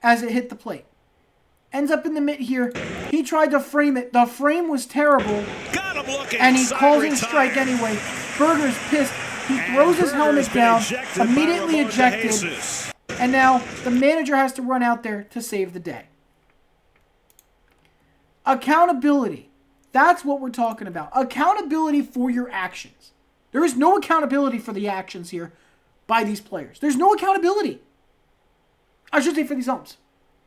As it hit the plate. Ends up in the mitt here. He tried to frame it. The frame was terrible. Got him looking. And he Side calls it a retired. strike anyway. Berger's pissed. He throws his helmet down. Immediately ejected. And now the manager has to run out there to save the day. Accountability. That's what we're talking about. Accountability for your actions. There is no accountability for the actions here by these players. There's no accountability. I should say for these umps.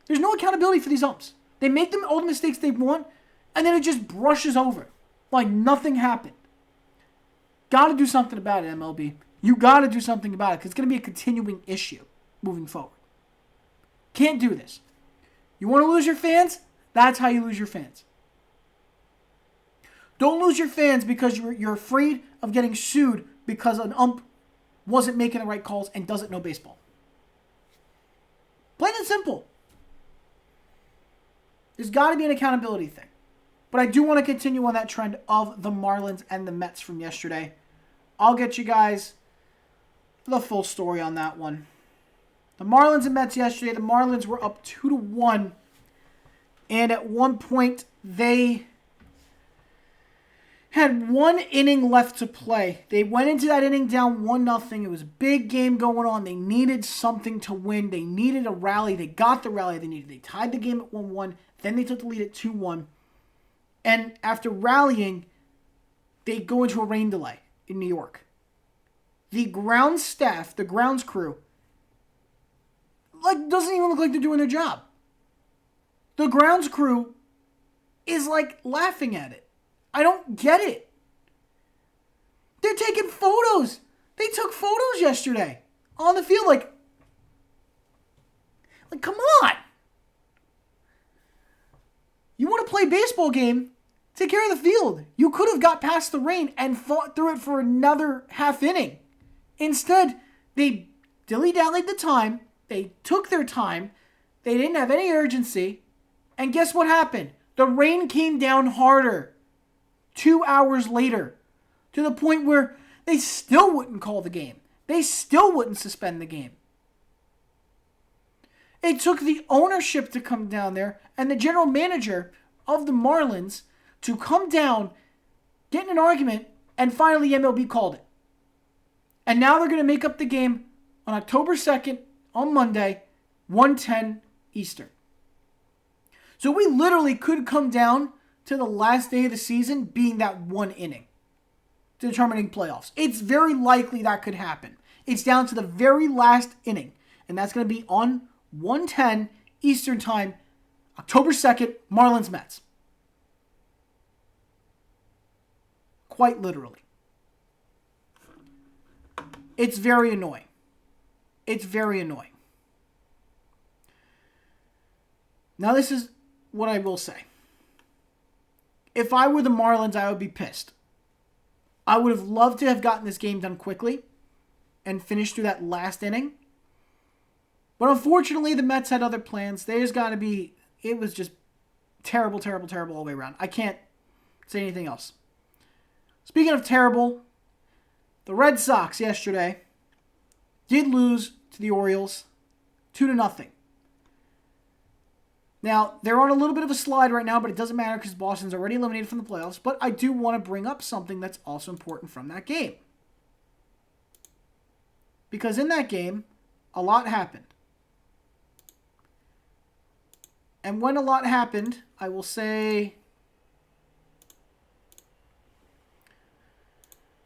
There's no accountability for these umps. They make them all the mistakes they want, and then it just brushes over. Like nothing happened. Got to do something about it, MLB. You got to do something about it, because it's going to be a continuing issue moving forward. Can't do this. You want to lose your fans? That's how you lose your fans. Don't lose your fans because you're afraid of getting sued because an ump wasn't making the right calls and doesn't know baseball. Plain and simple. There's got to be an accountability thing. But I do want to continue on that trend of the Marlins and the Mets from yesterday. I'll get you guys the full story on that one. The Marlins and Mets yesterday, the Marlins were up 2-1. And at one point, they had one inning left to play. They went into that inning down 1-0. It was a big game going on. They needed something to win. They needed a rally. They got the rally they needed. They tied the game at 1-1. Then they took the lead at 2-1. And after rallying, they go into a rain delay in New York. The ground staff, the grounds crew, doesn't even look like they're doing their job. The grounds crew is laughing at it. I don't get it. They're taking photos. They took photos yesterday on the field. Like, come on. You want to play a baseball game, take care of the field. You could have got past the rain and fought through it for another half inning. Instead, they dilly-dallied the time. They took their time. They didn't have any urgency. And guess what happened? The rain came down harder 2 hours later, to the point where they still wouldn't call the game. They still wouldn't suspend the game. It took the ownership to come down there and the general manager of the Marlins to come down, get in an argument, and finally MLB called it. And now they're going to make up the game on October 2nd, on Monday, 1:10 Eastern. So we literally could come down to the last day of the season being that one inning, determining playoffs. It's very likely that could happen. It's down to the very last inning, and that's going to be on 1:10 Eastern Time, October 2nd, Marlins Mets. Quite literally. It's very annoying. It's very annoying. Now this is what I will say. If I were the Marlins, I would be pissed. I would have loved to have gotten this game done quickly and finished through that last inning. But unfortunately, the Mets had other plans. It was just terrible, terrible, terrible all the way around. I can't say anything else. Speaking of terrible, the Red Sox yesterday did lose to the Orioles 2-0. Now, they're on a little bit of a slide right now, but it doesn't matter because Boston's already eliminated from the playoffs. But I do want to bring up something that's also important from that game. Because in that game, a lot happened. And when a lot happened, I will say...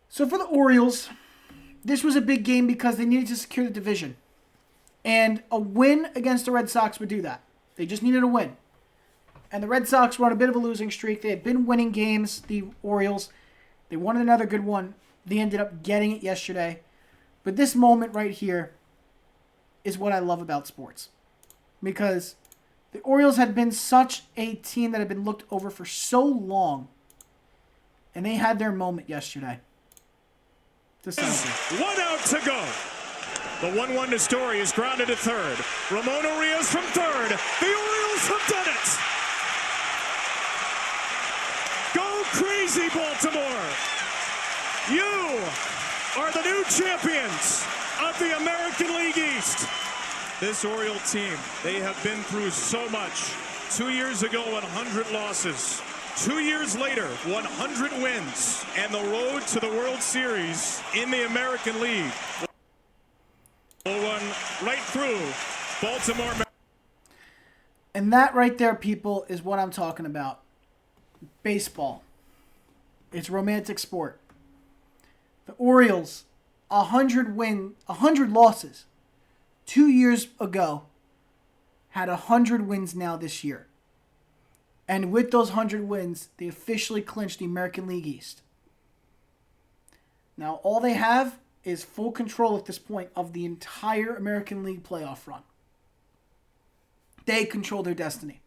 So for the Orioles, this was a big game because they needed to secure the division. And a win against the Red Sox would do that. They just needed a win. And the Red Sox were on a bit of a losing streak. They had been winning games, the Orioles. They wanted another good one. They ended up getting it yesterday. But this moment right here is what I love about sports. Because the Orioles had been such a team that had been looked over for so long. And they had their moment yesterday. To celebrate. 1 out to go. The 1-1 to Story is grounded at third. Ramon Urias from third. The Orioles have done it. Go crazy, Baltimore. You are the new champions of the American League East. This Oriole team, they have been through so much. 2 years ago, 100 losses. 2 years later, 100 wins. And the road to the World Series in the American League will run right through Baltimore. And that right there, people, is what I'm talking about. Baseball. It's romantic sport. The Orioles, 100 losses 2 years ago, had 100 wins now this year. And with those 100 wins, they officially clinched the American League East. Now, all they have is full control at this point of the entire American League playoff run. They control their destiny.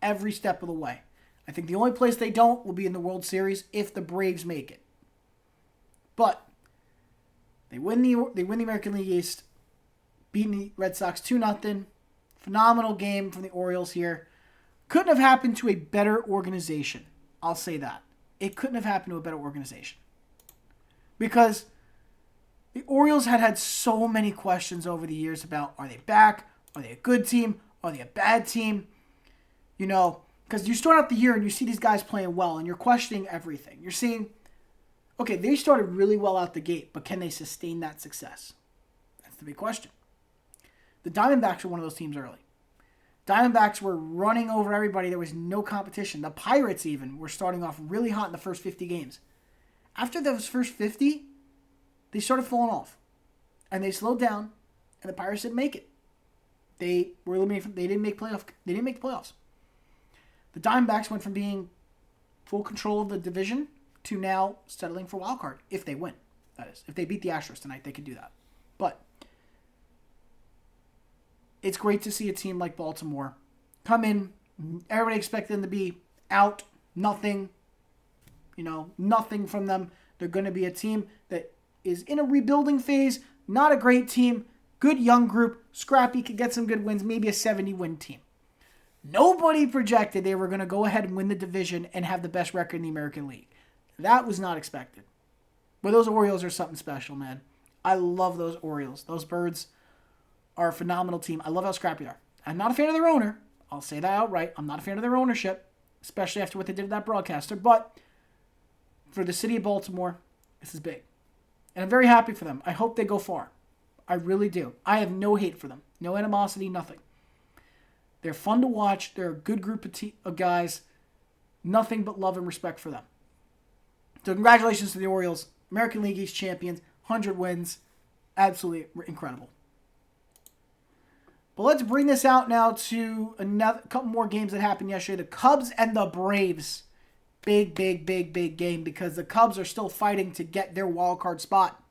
Every step of the way. I think the only place they don't will be in the World Series if the Braves make it. But they win the American League East, beating the Red Sox 2-0. Phenomenal game from the Orioles here. Couldn't have happened to a better organization. I'll say that. It couldn't have happened to a better organization. Because the Orioles had so many questions over the years about, are they back? Are they a good team? Are they a bad team? You know, because you start out the year and you see these guys playing well and you're questioning everything. You're seeing, okay, they started really well out the gate, but can they sustain that success? That's the big question. The Diamondbacks were one of those teams early. Diamondbacks were running over everybody. There was no competition. The Pirates even were starting off really hot in the first 50 games. After those first 50, they started falling off. And they slowed down, and the Pirates didn't make it. They were eliminated. They didn't make the playoffs. The Diamondbacks went from being full control of the division to now settling for wild card, if they win. That is, if they beat the Astros tonight, they could do that. But it's great to see a team like Baltimore come in. Everybody expected them to be out, nothing from them. They're going to be a team that is in a rebuilding phase, not a great team, good young group, scrappy, could get some good wins, maybe a 70-win team. Nobody projected they were going to go ahead and win the division and have the best record in the American League. That was not expected. But those Orioles are something special, man. I love those Orioles. Those Birds are a phenomenal team. I love how scrappy they are. I'm not a fan of their owner. I'll say that outright. I'm not a fan of their ownership, especially after what they did to that broadcaster. But for the city of Baltimore, this is big. And I'm very happy for them. I hope they go far. I really do. I have no hate for them. No animosity, nothing. They're fun to watch. They're a good group of guys. Nothing but love and respect for them. So congratulations to the Orioles. American League East champions. 100 wins. Absolutely incredible. But let's bring this out now to a couple more games that happened yesterday. The Cubs and the Braves. Big game because the Cubs are still fighting to get their wild card spot.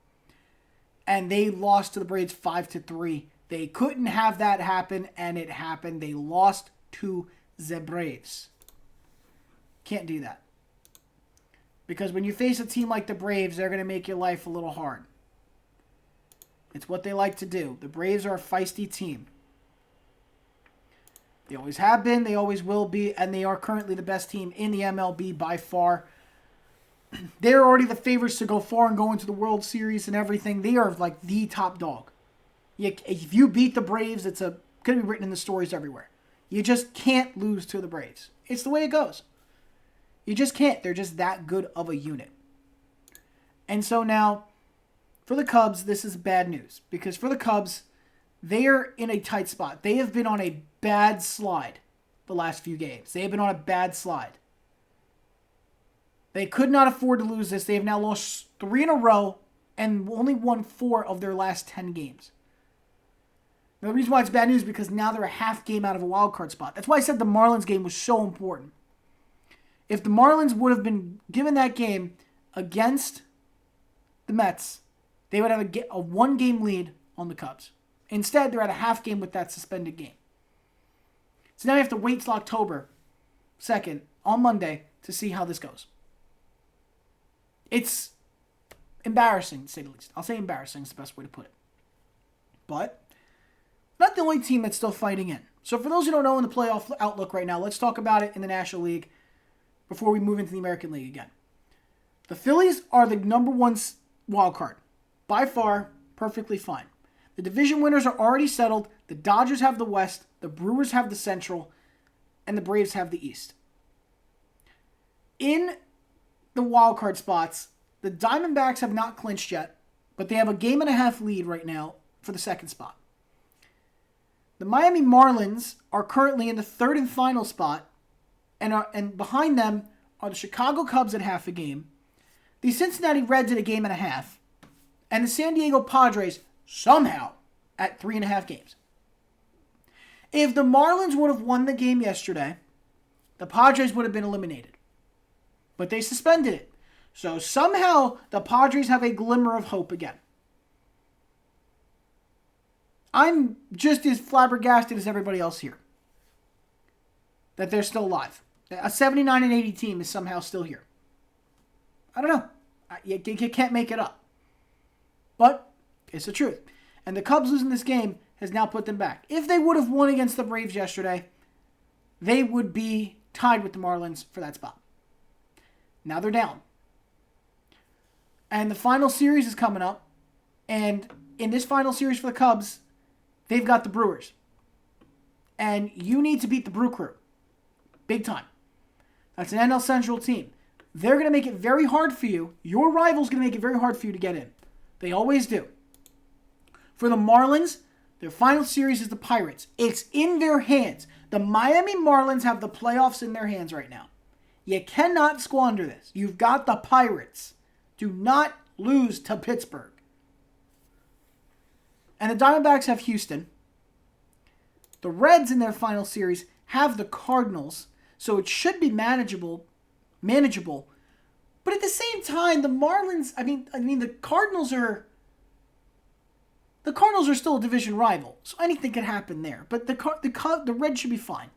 And they lost to the Braves 5-3. They couldn't have that happen, and it happened. They lost to the Braves. Can't do that. Because when you face a team like the Braves, they're going to make your life a little hard. It's what they like to do. The Braves are a feisty team. They always have been, they always will be, and they are currently the best team in the MLB by far. They're already the favorites to go far and go into the World Series and everything. They are like the top dog. If you beat the Braves, it's going to be written in the stories everywhere. You just can't lose to the Braves. It's the way it goes. You just can't. They're just that good of a unit. And so now, for the Cubs, this is bad news. Because for the Cubs, they are in a tight spot. They have been on a bad slide the last few games. They have been on a bad slide. They could not afford to lose this. They have now lost 3 in a row and only won 4 of their last 10 games. Now, the reason why it's bad news is because now they're a half game out of a wild card spot. That's why I said the Marlins game was so important. If the Marlins would have been given that game against the Mets, they would have a 1-game lead on the Cubs. Instead, they're at a half game with that suspended game. So now you have to wait till October 2nd on Monday to see how this goes. It's embarrassing, to say the least. I'll say embarrassing is the best way to put it. But not the only team that's still fighting in. So for those who don't know in the playoff outlook right now, let's talk about it in the National League before we move into the American League again. The Phillies are the number 1 wild card. By far, perfectly fine. The division winners are already settled. The Dodgers have the West, the Brewers have the Central, and the Braves have the East. In the wild card spots, the Diamondbacks have not clinched yet, but they have a 1.5 lead right now for the second spot. The Miami Marlins are currently in the third and final spot, and behind them are the Chicago Cubs at half a game, the Cincinnati Reds at a 1.5, and the San Diego Padres somehow at 3.5 games. If the Marlins would have won the game yesterday, the Padres would have been eliminated. But they suspended it. So somehow the Padres have a glimmer of hope again. I'm just as flabbergasted as everybody else here that they're still alive. A 79-80 team is somehow still here. I don't know. You can't make it up. But it's the truth. And the Cubs losing this game has now put them back. If they would have won against the Braves yesterday, they would be tied with the Marlins for that spot. Now they're down. And the final series is coming up. And in this final series for the Cubs, they've got the Brewers. And you need to beat the Brew Crew. Big time. That's an NL Central team. They're going to make it very hard for you. Your rival's going to make it very hard for you to get in. They always do. For the Marlins, their final series is the Pirates. It's in their hands. The Miami Marlins have the playoffs in their hands right now. You cannot squander this. You've got the Pirates. Do not lose to Pittsburgh. And the Diamondbacks have Houston. The Reds in their final series have the Cardinals, so it should be manageable. But at the same time, the Marlins, the Cardinals are The Cardinals are still a division rival, so anything can happen there. But the Reds should be fine.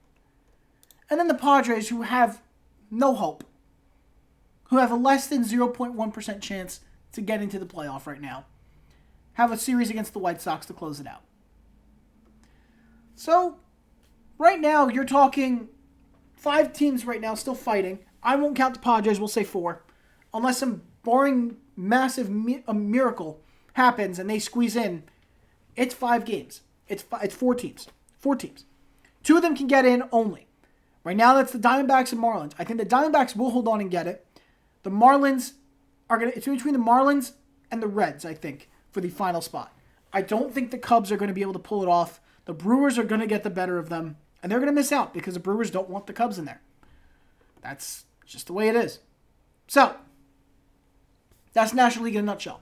And then the Padres, who have no hope, who have a less than 0.1% chance to get into the playoff right now, have a series against the White Sox to close it out. So, right now, you're talking 5 teams right now still fighting. I won't count the Padres, we'll say 4. Unless some boring, massive miracle happens and they squeeze in. It's 5 games. It's 4 teams. 4 teams. 2 of them can get in only. Right now, that's the Diamondbacks and Marlins. I think the Diamondbacks will hold on and get it. The Marlins it's between the Marlins and the Reds, I think, for the final spot. I don't think the Cubs are going to be able to pull it off. The Brewers are going to get the better of them, and they're going to miss out because the Brewers don't want the Cubs in there. That's just the way it is. So, that's National League in a nutshell.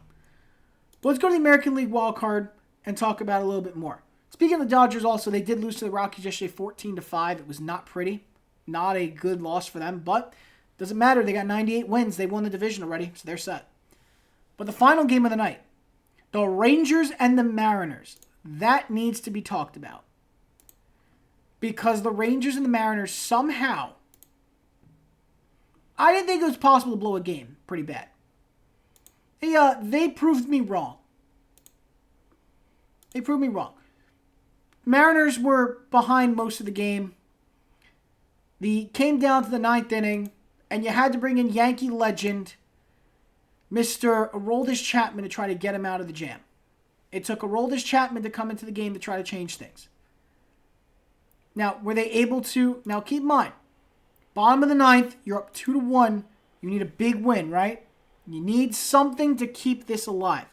But let's go to the American League wild card and talk about it a little bit more. Speaking of the Dodgers also, they did lose to the Rockies yesterday 14-5. It was not pretty. Not a good loss for them, but doesn't matter. They got 98 wins. They won the division already, so they're set. But the final game of the night, the Rangers and the Mariners, that needs to be talked about. Because the Rangers and the Mariners somehow, I didn't think it was possible to blow a game pretty bad. They proved me wrong. They proved me wrong. Mariners were behind most of the game. Came down to the 9th inning, and you had to bring in Yankee legend, Mr. Aroldis Chapman, to try to get him out of the jam. It took Aroldis Chapman to come into the game to try to change things. Now, were they able to... Now, keep in mind, bottom of the 9th, you're up 2-1. You need a big win, right? You need something to keep this alive.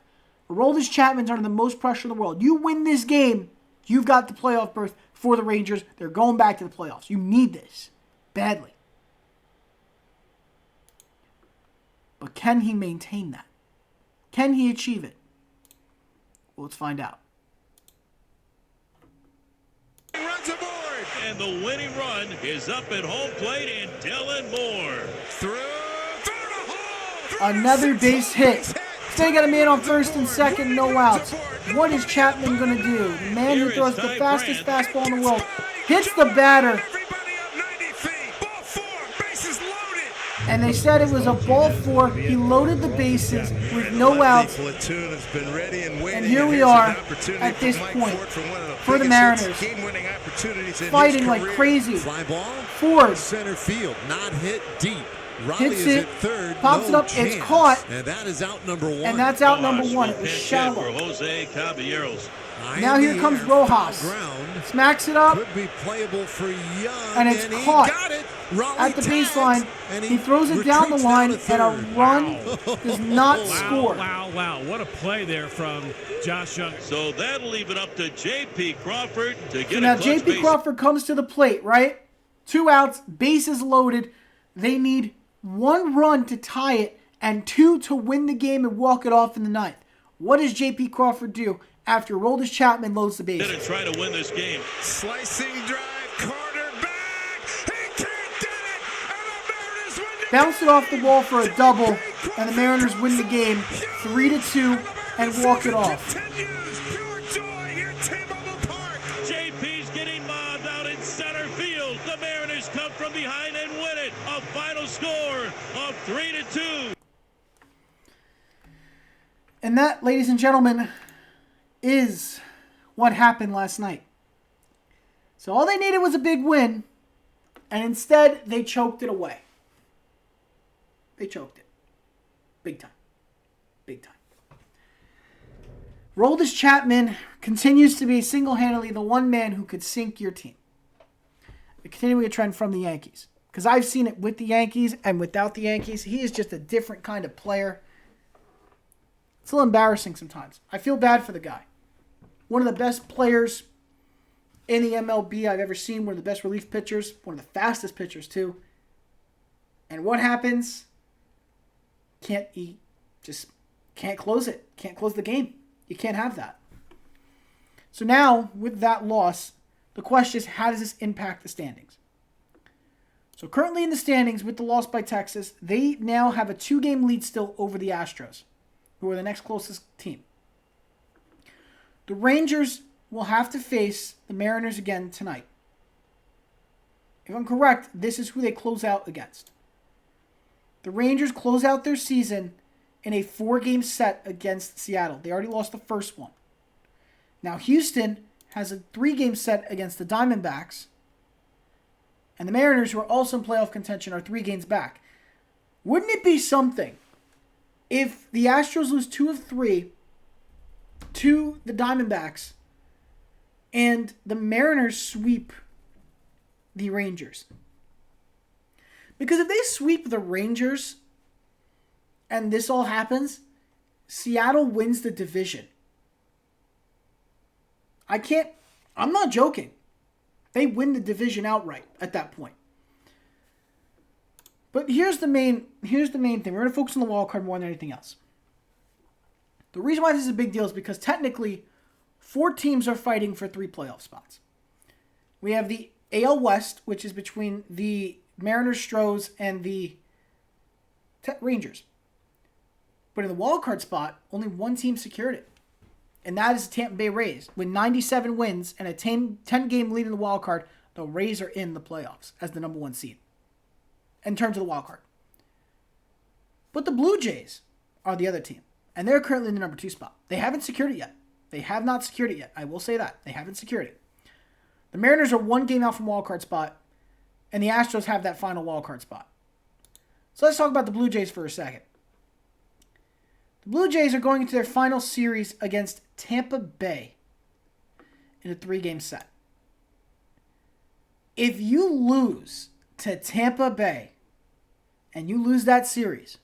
Aroldis Chapman's under the most pressure in the world. You win this game, you've got the playoff berth for the Rangers. They're going back to the playoffs. You need this badly. But can he maintain that? Can he achieve it? Well, let's find out. Runs aboard, and the winning run is up at home plate, and Dylan Moore through the hole. Another base hit. They got a man on first and second, no outs. What is Chapman going to do? The man who throws the fastest fastball in the world hits the batter. And they said it was a ball 4. He loaded the bases with no outs. And here we are at this point for the Mariners, fighting like crazy. Ford Center field, not hit deep. hits it, pops it up, it's caught, and that is out number 1. And that's out number 1. It was shallow. For Jose Caballeros. Now here comes Rojas. Smacks it up, Could be playable for Young, and it's he caught got it. Raleigh at the tags, baseline. and He throws it down the retreats line, to and a third. run does not score. Wow. What a play there from Josh Young. So that'll leave it up to J.P. Crawford to get So now a clutch J.P. base. Crawford comes to the plate, right? 2 outs, bases loaded. They need 1 run to tie it and 2 to win the game and walk it off in the 9th. What does J.P. Crawford do after Aroldis Chapman loads the bases? Gonna try to win this game. Slicing drive, Carter back. He can't get it, and the Mariners win the Bounced it off the wall for a double, and the Mariners win the game 3-2 and walk it off. Continues. Pure joy here at T-Mobile Park. JP's getting mobbed out in center field. The Mariners come from behind and win it. A final score of 3-2. And that, ladies and gentlemen, is what happened last night. So all they needed was a big win, and instead they choked it away. They choked it. Big time. Big time. Aroldis Chapman continues to be single-handedly the one man who could sink your team. Continuing a trend from the Yankees. Because I've seen it with the Yankees and without the Yankees. He is just a different kind of player. It's a little embarrassing sometimes. I feel bad for the guy. One of the best players in the MLB I've ever seen. One of the best relief pitchers. One of the fastest pitchers, too. And what happens? He just can't close it. Can't close the game. You can't have that. So now, with that loss, the question is, how does this impact the standings? So currently in the standings, with the loss by Texas, they now have a 2-game lead still over the Astros, who are the next closest team. The Rangers will have to face the Mariners again tonight. If I'm correct, this is who they close out against. The Rangers close out their season in a 4-game set against Seattle. They already lost the first one. Now Houston has a 3-game set against the Diamondbacks. And the Mariners, who are also in playoff contention, are 3 games back. Wouldn't it be something if the Astros lose 2 of 3 to the Diamondbacks and the Mariners sweep the Rangers? Because if they sweep the Rangers and this all happens, Seattle wins the division. I'm not joking. They win the division outright at that point. But here's the main thing. We're going to focus on the wild card more than anything else. The reason why this is a big deal is because technically 4 teams are fighting for 3 playoff spots. We have the AL West, which is between the Mariners, Stros, and the Rangers. But in the wild card spot, only one team secured it. And that is the Tampa Bay Rays. With 97 wins and a 10-game lead in the wild card, the Rays are in the playoffs as the number 1 seed in terms of the wild card. But the Blue Jays are the other team. And they're currently in the number 2 spot. They haven't secured it yet. They have not secured it yet. I will say that. They haven't secured it. The Mariners are 1 game out from wild card spot. And the Astros have that final wild card spot. So let's talk about the Blue Jays for a second. The Blue Jays are going into their final series against Tampa Bay in a 3-game set. If you lose to Tampa Bay and you lose that series,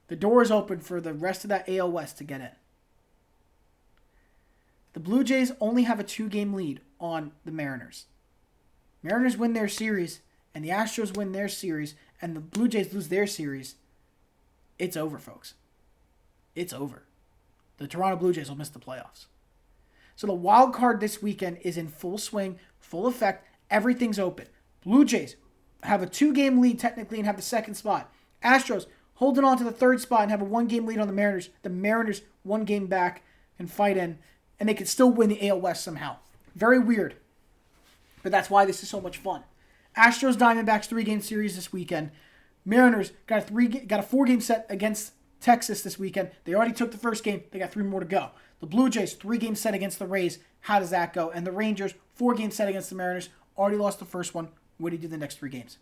the door is open for the rest of that AL West to get in. The Blue Jays only have a 2-game lead on the Mariners. Mariners win their series, and the Astros win their series, and the Blue Jays lose their series. It's over, folks. It's over. The Toronto Blue Jays will miss the playoffs. So the wild card this weekend is in full swing, full effect. Everything's open. Blue Jays have a 2-game lead technically and have the 2nd spot. Astros holding on to the 3rd spot and have a 1-game lead on the Mariners. The Mariners 1 game back and fight in, and they could still win the AL West somehow. Very weird. But that's why this is so much fun. Astros Diamondbacks 3-game series this weekend. Mariners got a 4-game set against Texas this weekend. They already took the first game. They got 3 more to go. The Blue Jays, 3-game set against the Rays. How does that go? And the Rangers, 4-game set against the Mariners. Already lost the first one. What do you do the next 3 games?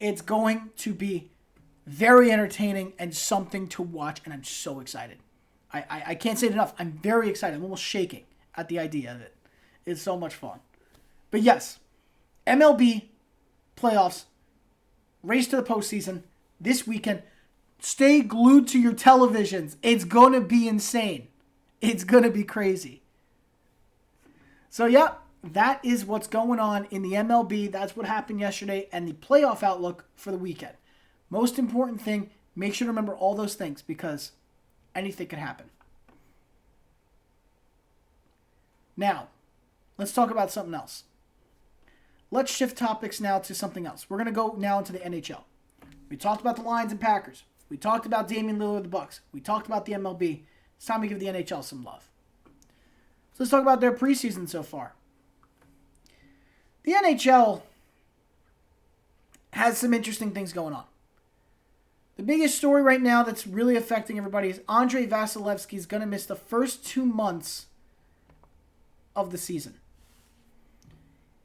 It's going to be very entertaining and something to watch, and I'm so excited. I can't say it enough. I'm very excited. I'm almost shaking at the idea of it. It's so much fun. But yes, MLB playoffs, race to the postseason this weekend. Stay glued to your televisions. It's going to be insane. It's going to be crazy. So, yeah, that is what's going on in the MLB. That's what happened yesterday and the playoff outlook for the weekend. Most important thing, make sure to remember all those things because anything can happen. Now, let's talk about something else. Let's shift topics now to something else. We're going to go now into the NHL. We talked about the Lions and Packers. We talked about Damian Lillard and the Bucks. We talked about the MLB. It's time to give the NHL some love. So let's talk about their preseason so far. The NHL has some interesting things going on. The biggest story right now that's really affecting everybody is Andrei Vasilevsky is going to miss the first 2 months of the season.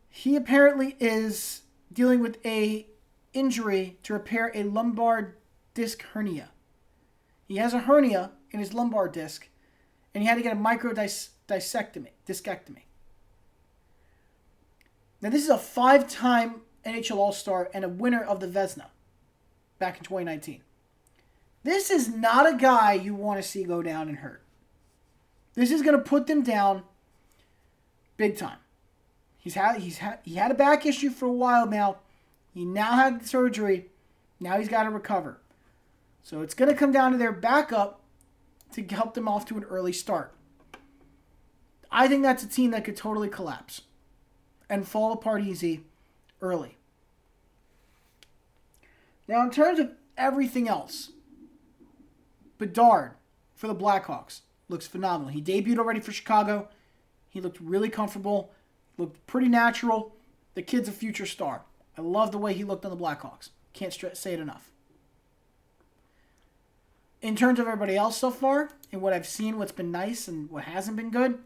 He apparently is dealing with a injury to repair a lumbar disc hernia. He has a hernia in his lumbar disc, and he had to get a discectomy. Now, this is a 5-time NHL All-Star and a winner of the Vezina back in 2019. This is not a guy you want to see go down and hurt. This is going to put them down big time. He had a back issue for a while now. He now had surgery. Now he's got to recover. So it's going to come down to their backup to help them off to an early start. I think that's a team that could totally collapse and fall apart easy early. Now, in terms of everything else, Bedard for the Blackhawks, looks phenomenal. He debuted already for Chicago. He looked really comfortable, looked pretty natural. The kid's a future star. I love the way he looked on the Blackhawks. Can't say it enough. In terms of everybody else so far, and what I've seen, what's been nice and what hasn't been good,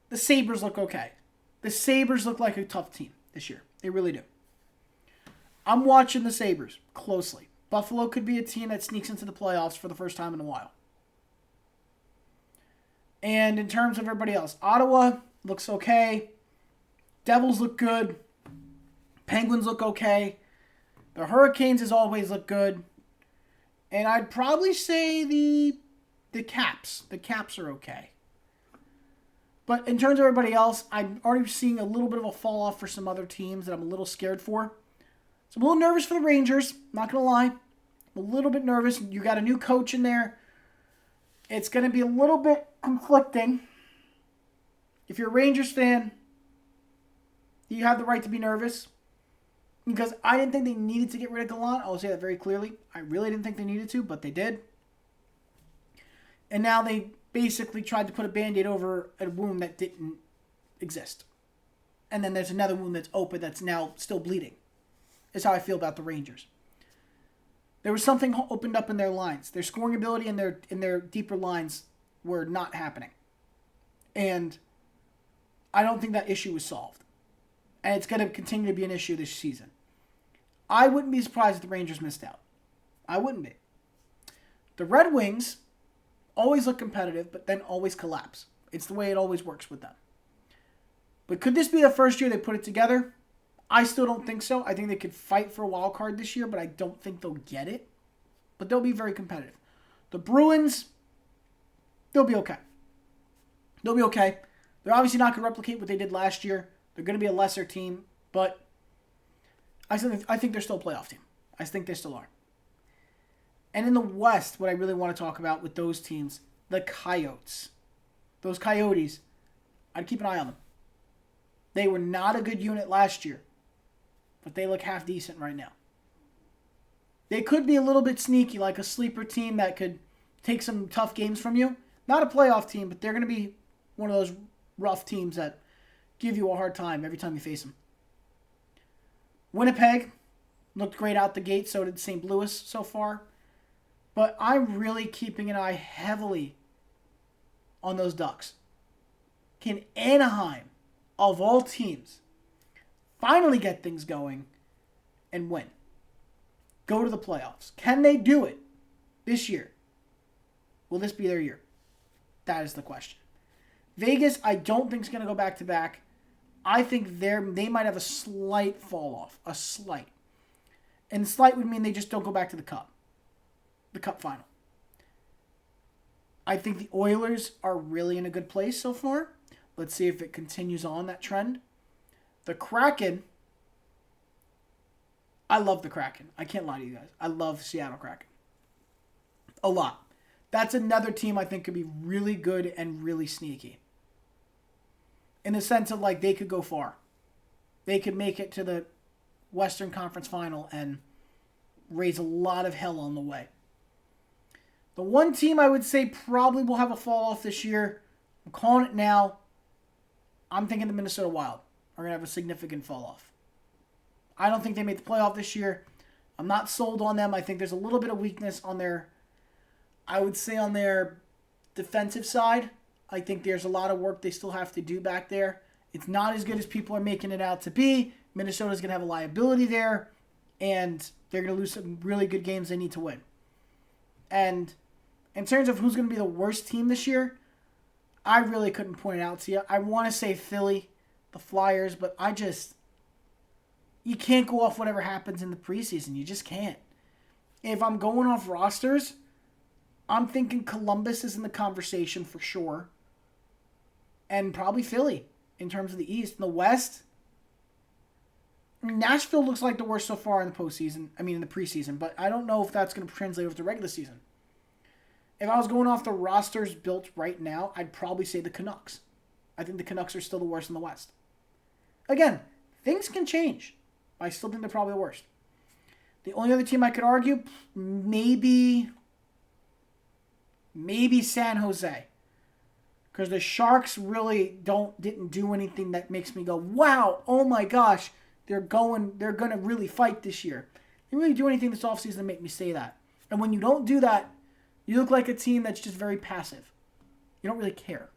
the Sabres look okay. The Sabres look like a tough team this year. They really do. I'm watching the Sabres closely. Buffalo could be a team that sneaks into the playoffs for the first time in a while. And in terms of everybody else, Ottawa looks okay. Devils look good. Penguins look okay. The Hurricanes, as always, look good. And I'd probably say the Caps. The Caps are okay. But in terms of everybody else, I'm already seeing a little bit of a fall off for some other teams that I'm a little scared for. So I'm a little nervous for the Rangers. Not going to lie. I'm a little bit nervous. You got a new coach in there. It's going to be a little bit conflicting. If you're a Rangers fan, you have the right to be nervous. Because I didn't think they needed to get rid of Gallant. I'll say that very clearly. I really didn't think they needed to, but they did. And now they basically tried to put a Band-Aid over a wound that didn't exist. And then there's another wound that's open that's now still bleeding. Is how I feel about the Rangers. There was something opened up in their lines. Their scoring ability and their deeper lines were not happening. And I don't think that issue was solved. And it's going to continue to be an issue this season. I wouldn't be surprised if the Rangers missed out. I wouldn't be. The Red Wings always look competitive, but then always collapse. It's the way it always works with them. But could this be the first year they put it together? I still don't think so. I think they could fight for a wild card this year, but I don't think they'll get it. But they'll be very competitive. The Bruins, they'll be okay. They'll be okay. They're obviously not going to replicate what they did last year. They're going to be a lesser team, but I think they're still a playoff team. I think they still are. And in the West, what I really want to talk about with those teams, the Coyotes. Those Coyotes, I'd keep an eye on them. They were not a good unit last year, but they look half decent right now. They could be a little bit sneaky, like a sleeper team that could take some tough games from you. Not a playoff team, but they're going to be one of those rough teams that give you a hard time every time you face them. Winnipeg looked great out the gate, so did St. Louis so far. But I'm really keeping an eye heavily on those Ducks. Can Anaheim, of all teams, finally get things going and win? Go to the playoffs. Can they do it this year? Will this be their year? That is the question. Vegas, I don't think is going to go back-to-back. I think they might have a slight fall-off. A slight. And slight would mean they just don't go back to the Cup. The Cup final. I think the Oilers are really in a good place so far. Let's see if it continues on that trend. The Kraken. I love the Kraken. I can't lie to you guys. I love Seattle Kraken. A lot. That's another team I think could be really good and really sneaky. In the sense of like they could go far. They could make it to the Western Conference Final and raise a lot of hell on the way. The one team I would say probably will have a fall off this year, I'm calling it now, I'm thinking the Minnesota Wild are going to have a significant fall off. I don't think they made the playoff this year. I'm not sold on them. I think there's a little bit of weakness on their, I would say on their defensive side. I think there's a lot of work they still have to do back there. It's not as good as people are making it out to be. Minnesota's going to have a liability there, and they're going to lose some really good games they need to win. And in terms of who's going to be the worst team this year, I really couldn't point it out to you. I want to say Philly, the Flyers, but you can't go off whatever happens in the preseason. You just can't. If I'm going off rosters, I'm thinking Columbus is in the conversation for sure. And probably Philly in terms of the East. In the West, Nashville looks like the worst so far in the postseason. I mean, in the preseason. But I don't know if that's going to translate over to regular season. If I was going off the rosters built right now, I'd probably say the Canucks. I think the Canucks are still the worst in the West. Again, things can change. I still think they're probably the worst. The only other team I could argue, maybe maybe San Jose. Because the Sharks really didn't do anything that makes me go, wow, oh my gosh, they're going to really fight this year. They didn't really do anything this offseason to make me say that. And when you don't do that, you look like a team that's just very passive. You don't really care.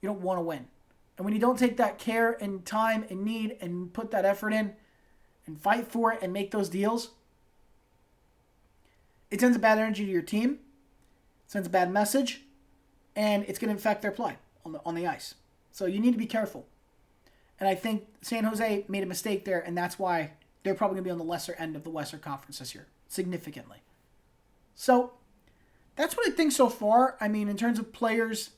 You don't want to win. And when you don't take that care and time and need and put that effort in and fight for it and make those deals, it sends a bad energy to your team, it sends a bad message, and it's going to affect their play on the ice. So you need to be careful. And I think San Jose made a mistake there, and that's why they're probably going to be on the lesser end of the Western Conference this year, significantly. So that's what I think so far. I mean, in terms of players,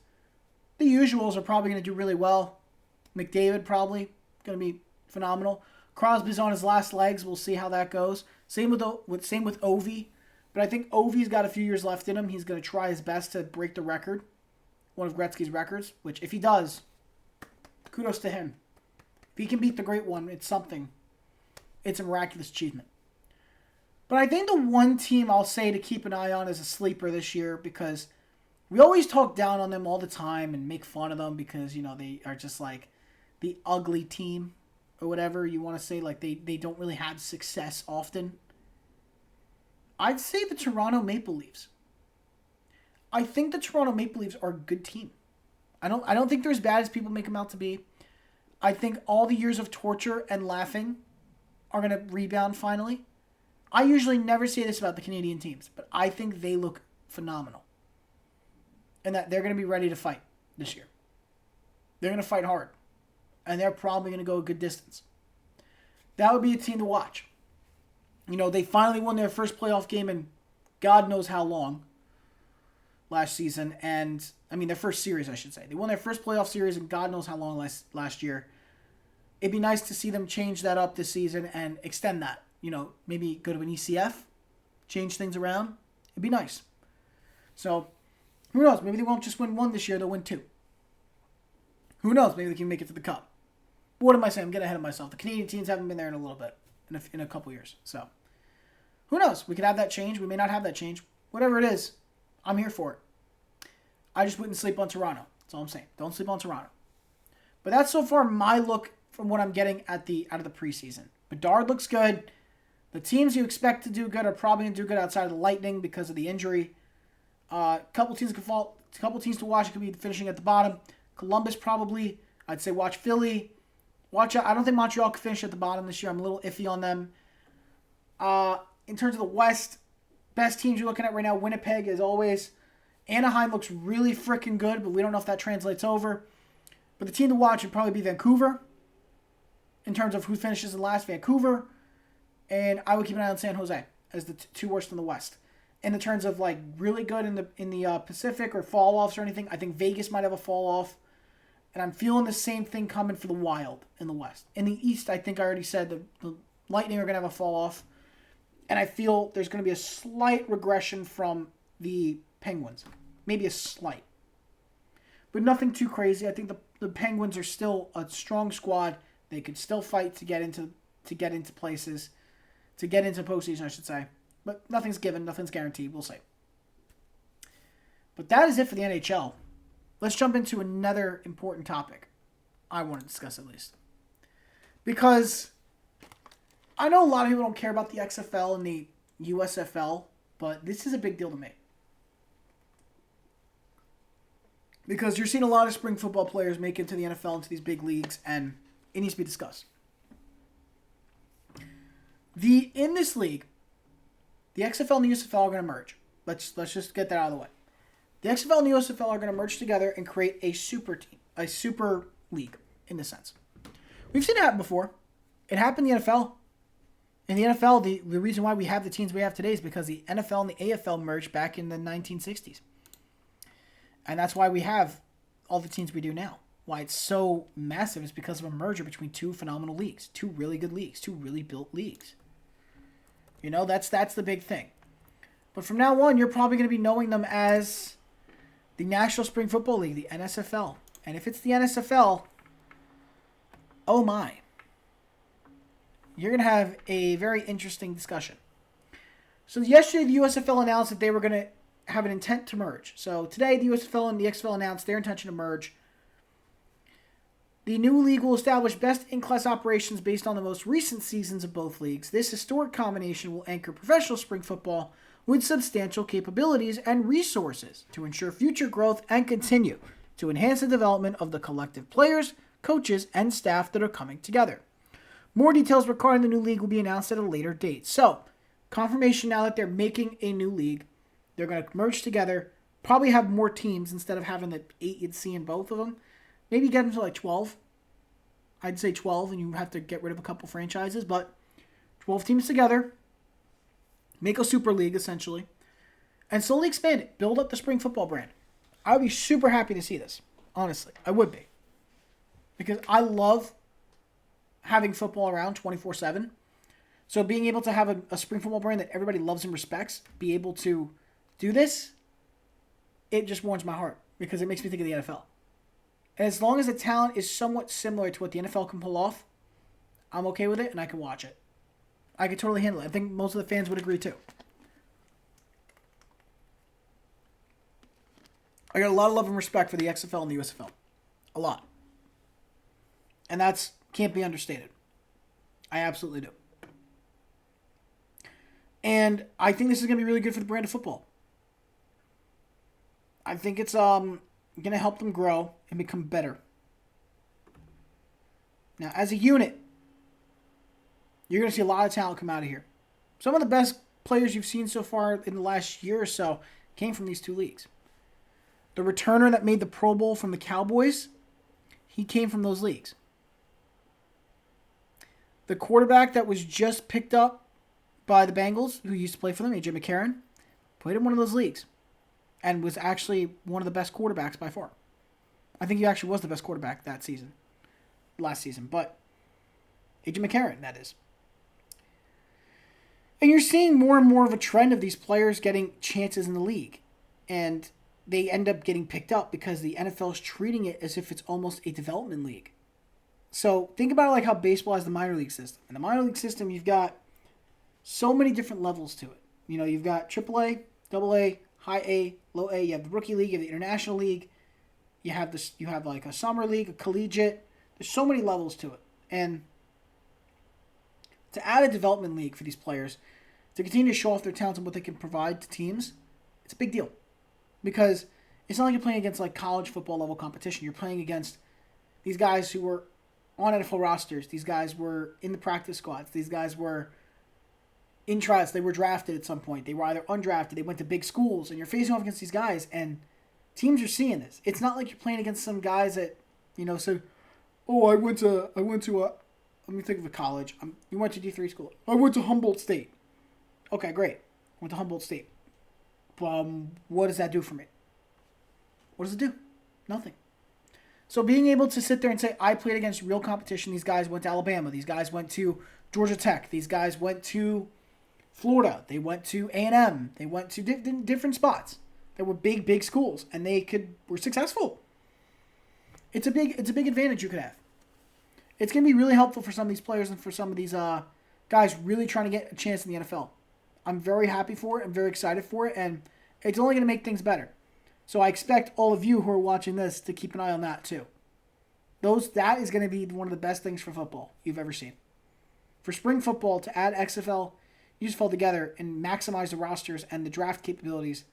the usuals are probably going to do really well. McDavid probably going to be phenomenal. Crosby's on his last legs. We'll see how that goes. Same with Ovi. But I think Ovi's got a few years left in him. He's going to try his best to break the record, one of Gretzky's records, which if he does, kudos to him. If he can beat the Great One, it's something. It's a miraculous achievement. But I think the one team I'll say to keep an eye on as a sleeper this year, because we always talk down on them all the time and make fun of them because, they are just like the ugly team or whatever you want to say. Like they don't really have success often. I'd say the Toronto Maple Leafs. I think the Toronto Maple Leafs are a good team. I don't think they're as bad as people make them out to be. I think all the years of torture and laughing are going to rebound finally. I usually never say this about the Canadian teams, but I think they look phenomenal. And that they're going to be ready to fight this year. They're going to fight hard. And they're probably going to go a good distance. That would be a team to watch. They finally won their first playoff game in God knows how long last season. And, their first series, I should say. They won their first playoff series in God knows how long last year. It'd be nice to see them change that up this season and extend that. Maybe go to an ECF, change things around. It'd be nice. So, who knows? Maybe they won't just win one this year. They'll win two. Who knows? Maybe they can make it to the Cup. But what am I saying? I'm getting ahead of myself. The Canadian teams haven't been there in a little bit. In a couple years. So, who knows? We could have that change. We may not have that change. Whatever it is, I'm here for it. I just wouldn't sleep on Toronto. That's all I'm saying. Don't sleep on Toronto. But that's so far my look from what I'm getting out of the preseason. Bedard looks good. The teams you expect to do good are probably going to do good outside of the Lightning because of the injury. Couple teams to watch could be finishing at the bottom. Columbus probably. I'd say watch Philly. Watch out. I don't think Montreal can finish at the bottom this year. I'm a little iffy on them. In terms of the West, best teams you're looking at right now, Winnipeg as always. Anaheim looks really freaking good, but we don't know if that translates over. But the team to watch would probably be Vancouver. In terms of who finishes in last, Vancouver. And I would keep an eye on San Jose as the two worst in the West. And in terms of like really good in the Pacific or fall offs or anything, I think Vegas might have a fall off. And I'm feeling the same thing coming for the Wild in the West. In the East, I think I already said the Lightning are going to have a fall off. And I feel there's going to be a slight regression from the Penguins. Maybe a slight. But nothing too crazy. I think the Penguins are still a strong squad. They could still fight to get into places. To get into postseason, I should say. But nothing's given. Nothing's guaranteed. We'll see. But that is it for the NHL. Let's jump into another important topic. I want to discuss at least. Because I know a lot of people don't care about the XFL and the USFL, but this is a big deal to me. Because you're seeing a lot of spring football players make it to the NFL, into these big leagues, and it needs to be discussed. In this league, the XFL and the USFL are going to merge. Let's just get that out of the way. The XFL and the USFL are going to merge together and create a super team, a super league, in this sense. We've seen it happen before. It happened in the NFL. In the NFL, the reason why we have the teams we have today is because the NFL and the AFL merged back in the 1960s. And that's why we have all the teams we do now. Why it's so massive is because of a merger between two phenomenal leagues, two really good leagues, two really built leagues. That's the big thing. But from now on, you're probably going to be knowing them as the National Spring Football League, the NSFL. And if it's the NSFL, oh my. You're going to have a very interesting discussion. So yesterday, the USFL announced that they were going to have an intent to merge. So today, the USFL and the XFL announced their intention to merge. The new league will establish best-in-class operations based on the most recent seasons of both leagues. This historic combination will anchor professional spring football with substantial capabilities and resources to ensure future growth and continue to enhance the development of the collective players, coaches, and staff that are coming together. More details regarding the new league will be announced at a later date. So, confirmation now that they're making a new league. They're going to merge together, probably have more teams instead of having the 8 you'd see in both of them. Maybe get them to like 12. I'd say 12, and you have to get rid of a couple franchises, but 12 teams together, make a super league essentially, and slowly expand it. Build up the spring football brand. I would be super happy to see this. Honestly, I would be. Because I love having football around 24/7. So being able to have a spring football brand that everybody loves and respects, be able to do this, it just warms my heart because it makes me think of the NFL. And as long as the talent is somewhat similar to what the NFL can pull off, I'm okay with it and I can watch it. I can totally handle it. I think most of the fans would agree too. I got a lot of love and respect for the XFL and the USFL. A lot. And that's can't be understated. I absolutely do. And I think this is going to be really good for the brand of football. I think it's going to help them grow and become better. Now, as a unit, you're going to see a lot of talent come out of here. Some of the best players you've seen so far in the last year or so came from these two leagues. The returner that made the Pro Bowl from the Cowboys, he came from those leagues. The quarterback that was just picked up by the Bengals, who used to play for them, AJ McCarron, played in one of those leagues and was actually one of the best quarterbacks by far. I think he actually was the best quarterback that season, last season, but AJ McCarron, that is. And you're seeing more and more of a trend of these players getting chances in the league. And they end up getting picked up because the NFL is treating it as if it's almost a development league. So think about it like how baseball has the minor league system. In the minor league system, you've got so many different levels to it. You know, you've got AAA, AA, high A, low A. You have the rookie league, you have the international league. You have this. You have like a summer league, a collegiate. There's so many levels to it. And to add a development league for these players, to continue to show off their talents and what they can provide to teams, it's a big deal. Because it's not like you're playing against like college football level competition. You're playing against these guys who were on NFL rosters. These guys were in the practice squads. These guys were in tryouts. They were drafted at some point. They were either undrafted. They went to big schools. And you're facing off against these guys. And teams are seeing this. It's not like you're playing against some guys that, you know, say, oh, I went to let me think of a college. You went to D3 school. I went to Humboldt State. Okay, great. Went to Humboldt State. What does that do for me? What does it do? Nothing. So being able to sit there and say, I played against real competition. These guys went to Alabama. These guys went to Georgia Tech. These guys went to Florida. They went to A&M. They went to different spots. They were big schools, and were successful. It's a big advantage you could have. It's going to be really helpful for some of these players and for some of these guys really trying to get a chance in the NFL. I'm very happy for it. I'm very excited for it, and it's only going to make things better. So I expect all of you who are watching this to keep an eye on that too. That is going to be one of the best things for football you've ever seen. For spring football to add XFL, USFL together and maximize the rosters and the draft capabilities,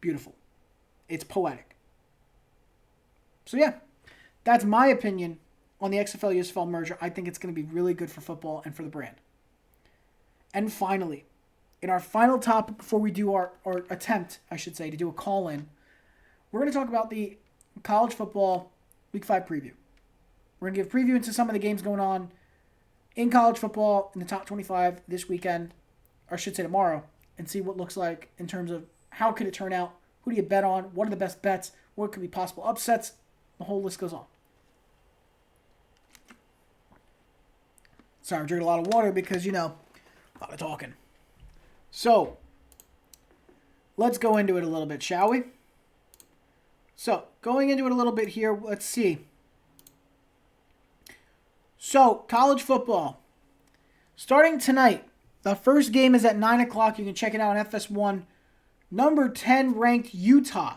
beautiful. It's poetic. So yeah, that's my opinion on the XFL USFL merger. I think it's going to be really good for football and for the brand. And finally, in our final topic before we do our attempt, I should say, to do a call-in, we're going to talk about the college football Week 5 preview. We're going to give a preview into some of the games going on in college football in the top 25 this weekend, or I should say tomorrow, and see what it looks like in terms of how could it turn out, who do you bet on, what are the best bets, what could be possible upsets, the whole list goes on. Sorry, I'm drinking a lot of water because, a lot of talking. So, let's go into it a little bit, shall we? So, going into it a little bit here, let's see. So, college football. Starting tonight, the first game is at 9 o'clock. You can check it out on FS1 Number 10 ranked Utah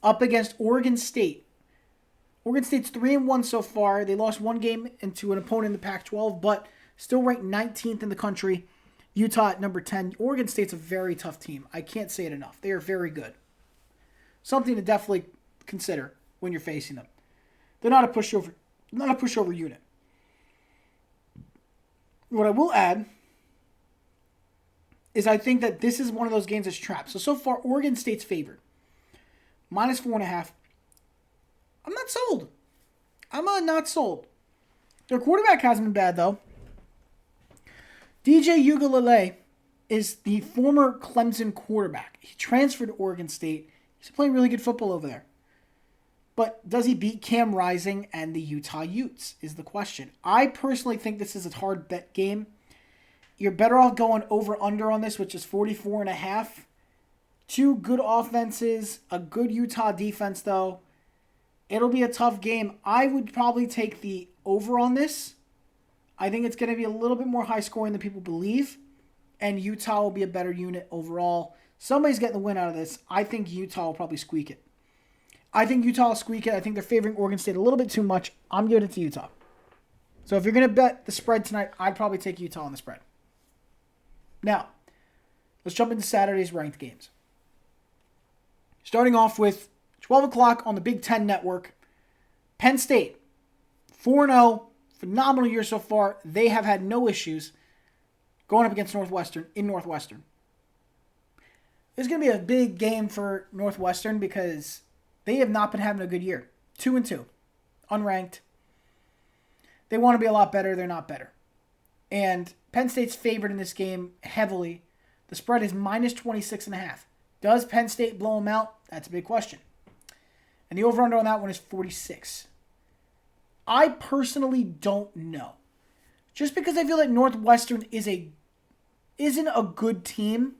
up against Oregon State. Oregon State's 3-1 so far. They lost one game to an opponent in the Pac-12, but still ranked 19th in the country. Utah at number 10. Oregon State's a very tough team. I can't say it enough. They are very good. Something to definitely consider when you're facing them. They're not a pushover unit. What I will add is I think that this is one of those games that's trapped. So far, Oregon State's favored. -4.5. I'm not sold. I'm not sold. Their quarterback hasn't been bad, though. DJ Uiagalelei is the former Clemson quarterback. He transferred to Oregon State. He's playing really good football over there. But does he beat Cam Rising and the Utah Utes is the question. I personally think this is a hard bet game. You're better off going over-under on this, which is 44.5. Two good offenses, a good Utah defense, though. It'll be a tough game. I would probably take the over on this. I think it's going to be a little bit more high-scoring than people believe, and Utah will be a better unit overall. Somebody's getting the win out of this. I think Utah will probably squeak it. I think they're favoring Oregon State a little bit too much. I'm giving it to Utah. So if you're going to bet the spread tonight, I'd probably take Utah on the spread. Now, let's jump into Saturday's ranked games. Starting off with 12 o'clock on the Big Ten Network. Penn State, 4-0. Phenomenal year so far. They have had no issues going up against Northwestern in Northwestern. It's going to be a big game for Northwestern because they have not been having a good year. 2-2. Unranked. They want to be a lot better. They're not better. And Penn State's favored in this game heavily. The spread is -26.5. Does Penn State blow them out? That's a big question. And the over-under on that one is 46. I personally don't know. Just because I feel like Northwestern isn't a good team,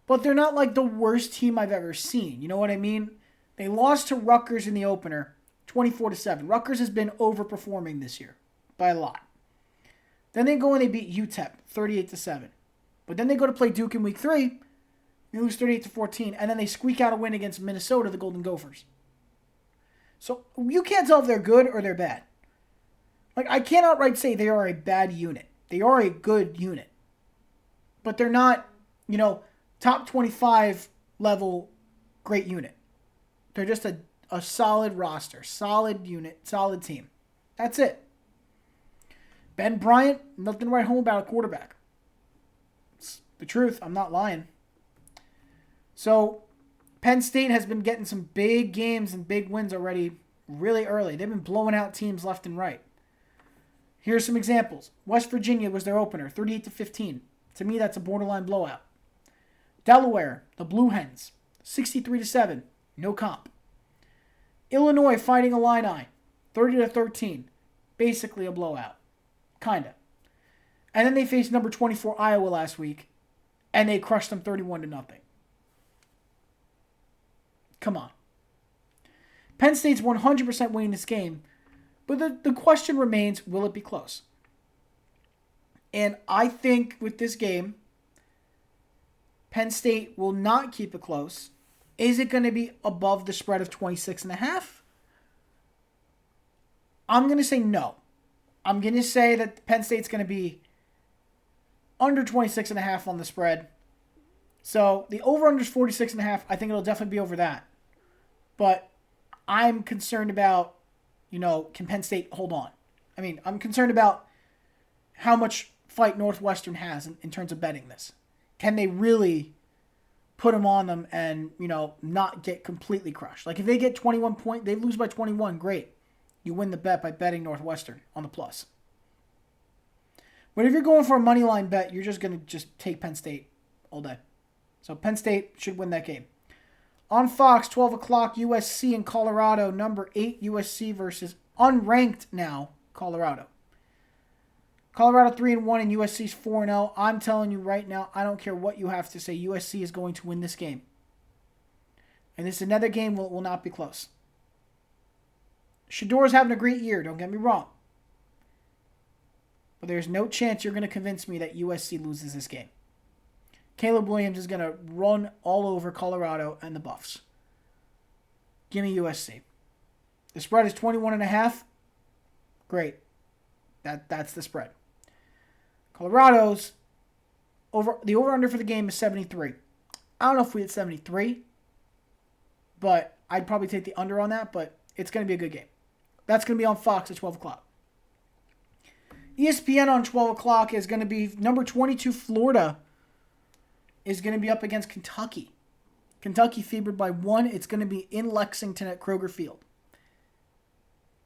but they're not like the worst team I've ever seen. You know what I mean? They lost to Rutgers in the opener, 24-7. Rutgers has been overperforming this year by a lot. Then they go and they beat UTEP, 38-7. But then they go to play Duke in week 3, they lose 38-14, and then they squeak out a win against Minnesota, the Golden Gophers. So you can't tell if they're good or they're bad. Like, I can't outright say they are a bad unit. They are a good unit. But they're not, top 25 level great unit. They're just a solid roster, solid unit, solid team. That's it. Ben Bryant, nothing to write home about a quarterback. It's the truth. I'm not lying. So, Penn State has been getting some big games and big wins already really early. They've been blowing out teams left and right. Here's some examples. West Virginia was their opener, 38-15. To me, that's a borderline blowout. Delaware, the Blue Hens, 63-7. No comp. Illinois Fighting Illini, 30-13. Basically a blowout. Kinda. And then they faced number 24 Iowa last week, and they crushed them 31-0. Come on. Penn State's 100% winning this game, but the question remains, will it be close? And I think with this game, Penn State will not keep it close. Is it going to be above the spread of 26.5? I'm going to say no. I'm going to say that Penn State's going to be under 26.5 on the spread. So the over-under is 46.5. I think it'll definitely be over that. But I'm concerned about, can Penn State hold on? I mean, I'm concerned about how much fight Northwestern has in terms of betting this. Can they really put them on them and, not get completely crushed? Like, if they get 21 points, they lose by 21, great. You win the bet by betting Northwestern on the plus. But if you're going for a money line bet, you're just going to take Penn State all day. So Penn State should win that game. On Fox, 12 o'clock, USC and Colorado. Number 8 USC versus unranked now Colorado. Colorado 3-1 and USC's 4-0. I'm telling you right now, I don't care what you have to say. USC is going to win this game. And this is another game will not be close. Shador's having a great year, don't get me wrong. But there's no chance you're going to convince me that USC loses this game. Caleb Williams is going to run all over Colorado and the Buffs. Give me USC. The spread is 21.5. Great. That's the spread. Colorado's the over-under for the game is 73. I don't know if we hit 73, but I'd probably take the under on that, but it's going to be a good game. That's going to be on Fox at 12 o'clock. ESPN on 12 o'clock is going to be number 22 Florida is going to be up against Kentucky. Kentucky favored by 1. It's going to be in Lexington at Kroger Field.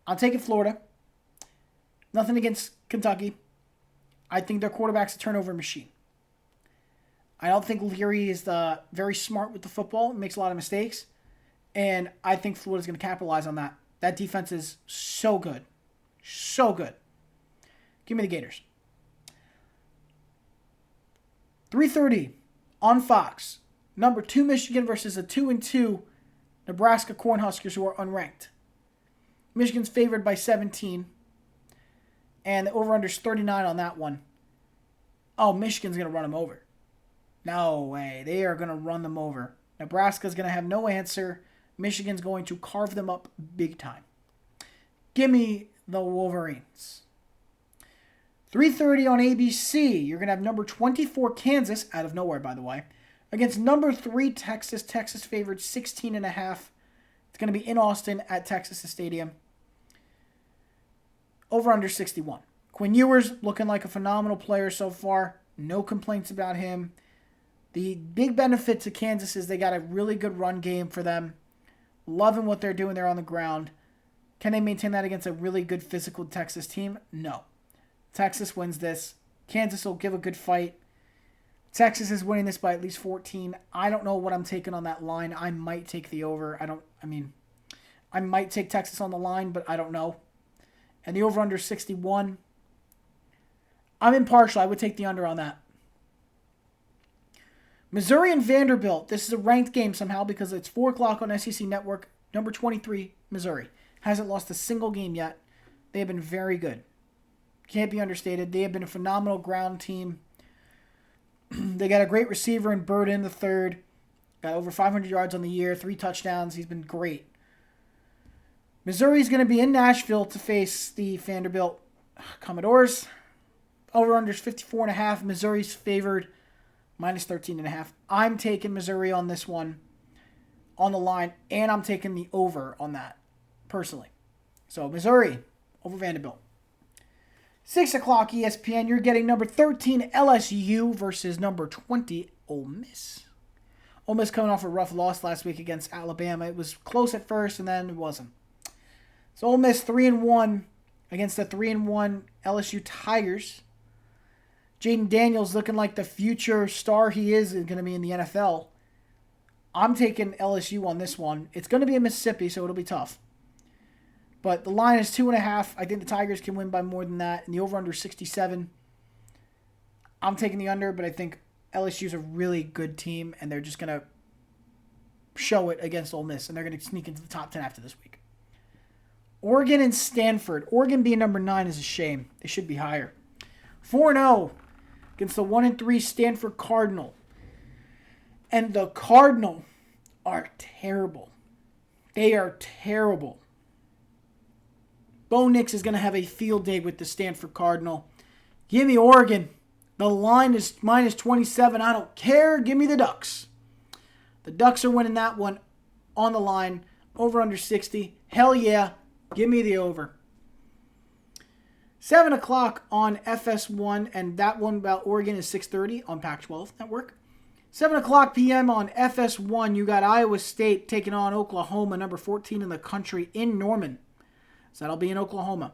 I'll take it Florida. Nothing against Kentucky. I think their quarterback's a turnover machine. I don't think Leary is very smart with the football. Makes a lot of mistakes. And I think Florida's going to capitalize on that. That defense is so good. So good. Give me the Gators. 3:30 on Fox. Number 2 Michigan versus a 2-2 Nebraska Cornhuskers who are unranked. Michigan's favored by 17. And the over-under is 39 on that one. Oh, Michigan's going to run them over. No way. They are going to run them over. Nebraska's going to have no answer. Michigan's going to carve them up big time. Give me the Wolverines. 3:30 on ABC. You're going to have number 24 Kansas, out of nowhere by the way, against number 3 Texas. Texas favored 16.5. It's going to be in Austin at Texas Stadium. Over under 61. Quinn Ewers looking like a phenomenal player so far. No complaints about him. The big benefit to Kansas is they got a really good run game for them. Loving what they're doing there on the ground. Can they maintain that against a really good physical Texas team? No. Texas wins this. Kansas will give a good fight. Texas is winning this by at least 14. I don't know what I'm taking on that line. I might take the over. I might take Texas on the line, but I don't know. And the over-under 61. I'm impartial. I would take the under on that. Missouri and Vanderbilt. This is a ranked game somehow because it's 4 o'clock on SEC Network. Number 23, Missouri. Hasn't lost a single game yet. They have been very good. Can't be understated. They have been a phenomenal ground team. They got a great receiver in Burden the third. Got over 500 yards on the year, 3 touchdowns. He's been great. Missouri's going to be in Nashville to face the Vanderbilt Commodores. Over-under is 54.5. Missouri's favored minus 13.5. I'm taking Missouri on this one on the line, and I'm taking the over on that, personally. So, Missouri over Vanderbilt. 6 o'clock ESPN, you're getting number 13 LSU versus number 20 Ole Miss. Ole Miss coming off a rough loss last week against Alabama. It was close at first, and then it wasn't. So Ole Miss 3-1 against the 3-1 LSU Tigers. Jaden Daniels looking like the future star he is going to be in the NFL. I'm taking LSU on this one. It's going to be in Mississippi, so it'll be tough. But the line is 2.5. I think the Tigers can win by more than that. And the over-under 67. I'm taking the under, but I think LSU's a really good team, and they're just going to show it against Ole Miss, and they're going to sneak into the top 10 after this week. Oregon and Stanford. Oregon being number 9 is a shame. They should be higher. 4-0 against the 1-3 Stanford Cardinal. And the Cardinal are terrible. They are terrible. Bo Nix is going to have a field day with the Stanford Cardinal. Give me Oregon. The line is minus 27. I don't care. Give me the Ducks. The Ducks are winning that one on the line. Over under 60. Hell yeah. Give me the over. 7 o'clock on FS1, and that one about Oregon is 6:30 on Pac-12 Network. 7 o'clock p.m. on FS1, you got Iowa State taking on Oklahoma, number 14 in the country in Norman. So that'll be in Oklahoma.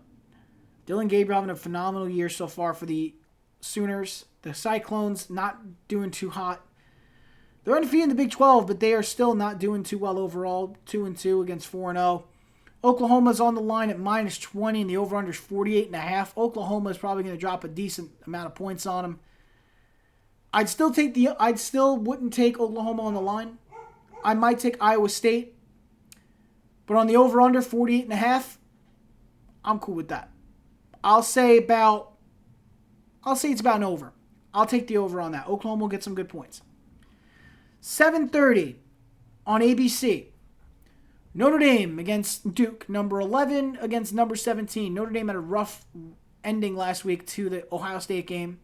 Dylan Gabriel having a phenomenal year so far for the Sooners. The Cyclones not doing too hot. They're undefeated in the Big 12, but they are still not doing too well overall. 2-2 against 4-0. Oklahoma's on the line at minus 20, and the over-under is 48.5. Oklahoma is probably going to drop a decent amount of points on them. I still wouldn't take Oklahoma on the line. I might take Iowa State. But on the over-under, 48.5, I'm cool with that. I'll say it's about an over. I'll take the over on that. Oklahoma will get some good points. 7:30 on ABC. Notre Dame against Duke, number 11 against number 17. Notre Dame had a rough ending last week to the Ohio State game.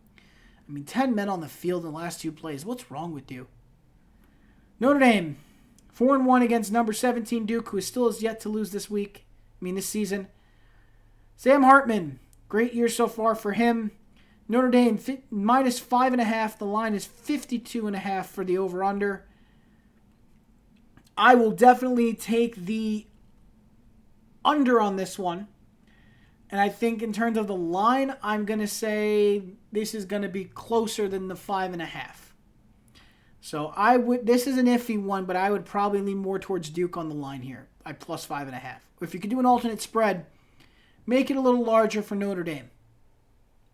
10 men on the field in the last two plays. What's wrong with you? Notre Dame, 4-1 against number 17 Duke, who still has yet to lose this season. Sam Hartman, great year so far for him. Notre Dame, minus 5.5. The line is 52.5 for the over-under. I will definitely take the under on this one. And I think in terms of the line, I'm going to say this is going to be closer than the 5.5. So this is an iffy one, but I would probably lean more towards Duke on the line here. Plus 5.5. If you could do an alternate spread, make it a little larger for Notre Dame.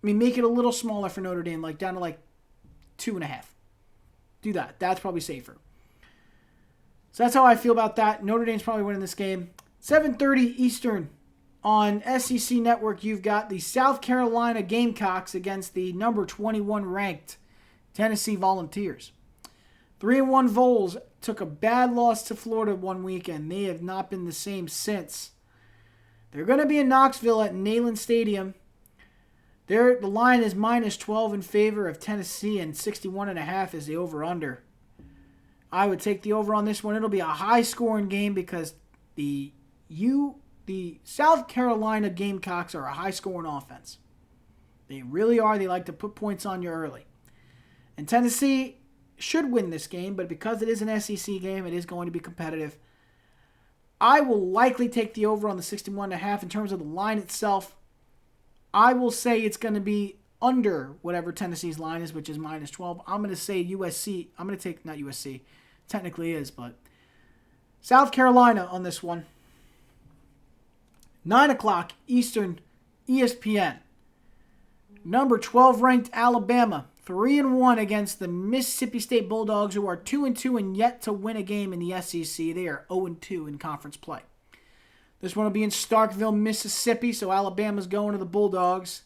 Make it a little smaller for Notre Dame, down to 2.5. Do that. That's probably safer. So that's how I feel about that. Notre Dame's probably winning this game. 7:30 Eastern on SEC Network. You've got the South Carolina Gamecocks against the number 21 ranked Tennessee Volunteers. 3-1 Vols took a bad loss to Florida one week, and they have not been the same since. They're going to be in Knoxville at Neyland Stadium. The line is minus 12 in favor of Tennessee, and 61.5 is the over-under. I would take the over on this one. It'll be a high-scoring game because the South Carolina Gamecocks are a high-scoring offense. They really are. They like to put points on you early. And Tennessee should win this game, but because it is an SEC game, it is going to be competitive. I will likely take the over on the 61.5 in terms of the line itself. I will say it's going to be under whatever Tennessee's line is, which is minus 12. I'm going to say USC. I'm going to take, not USC. Technically is, but South Carolina on this one. 9 o'clock Eastern, ESPN. Number 12 ranked Alabama, 3-1 against the Mississippi State Bulldogs, who are 2-2 and yet to win a game in the SEC. They are 0-2 in conference play. This one will be in Starkville, Mississippi, so Alabama's going to the Bulldogs.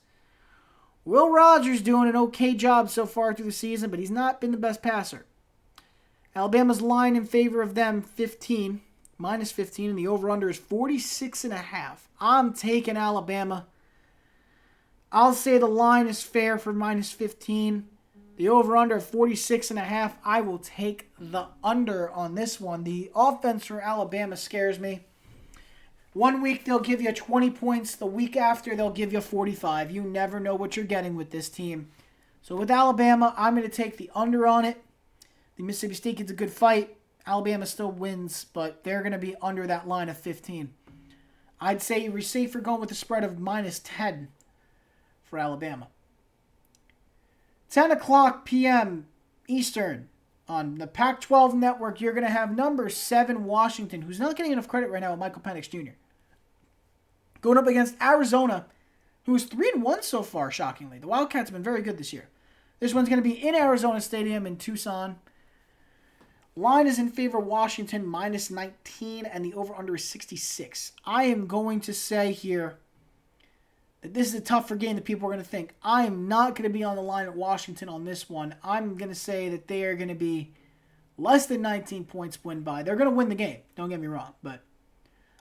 Will Rogers doing an okay job so far through the season, but he's not been the best passer. Alabama's line in favor of them, minus 15, and the over-under is 46.5. I'm taking Alabama. I'll say the line is fair for minus 15. The over-under 46.5. I will take the under on this one. The offense for Alabama scares me. One week they'll give you 20 points. The week after they'll give you 45. You never know what you're getting with this team. So with Alabama, I'm going to take the under on it. The Mississippi State gets a good fight. Alabama still wins, but they're going to be under that line of 15. I'd say you're safer going with a spread of minus 10 for Alabama. 10 o'clock p.m. Eastern on the Pac-12 network, you're going to have number 7 Washington, who's not getting enough credit right now with Michael Penix Jr., going up against Arizona, who is 3-1 so far, shockingly. The Wildcats have been very good this year. This one's going to be in Arizona Stadium in Tucson. Line is in favor of Washington, minus 19, and the over-under is 66. I am going to say here that this is a tougher game that people are going to think. I am not going to be on the line at Washington on this one. I'm going to say that they are going to be less than 19 points win by. They're going to win the game, don't get me wrong, but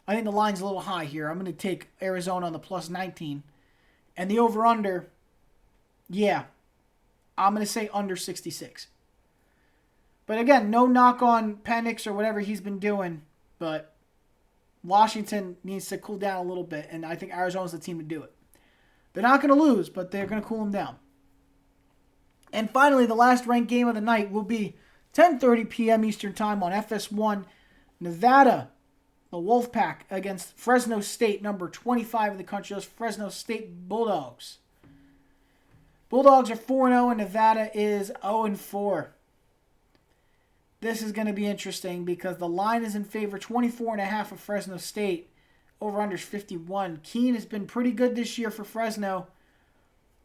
I think the line's a little high here. I'm going to take Arizona on the plus 19. And the over-under, I'm going to say under 66. But again, no knock on Penix or whatever he's been doing, but Washington needs to cool down a little bit, and I think Arizona's the team to do it. They're not going to lose, but they're going to cool them down. And finally, the last ranked game of the night will be 10:30 p.m. Eastern Time on FS1. Nevada, the Wolfpack, against Fresno State, number 25 in the country. Those Fresno State Bulldogs. Bulldogs are 4-0, and Nevada is 0-4. This is going to be interesting because the line is in favor 24.5 of Fresno State. Over-under is 51. Keene has been pretty good this year for Fresno.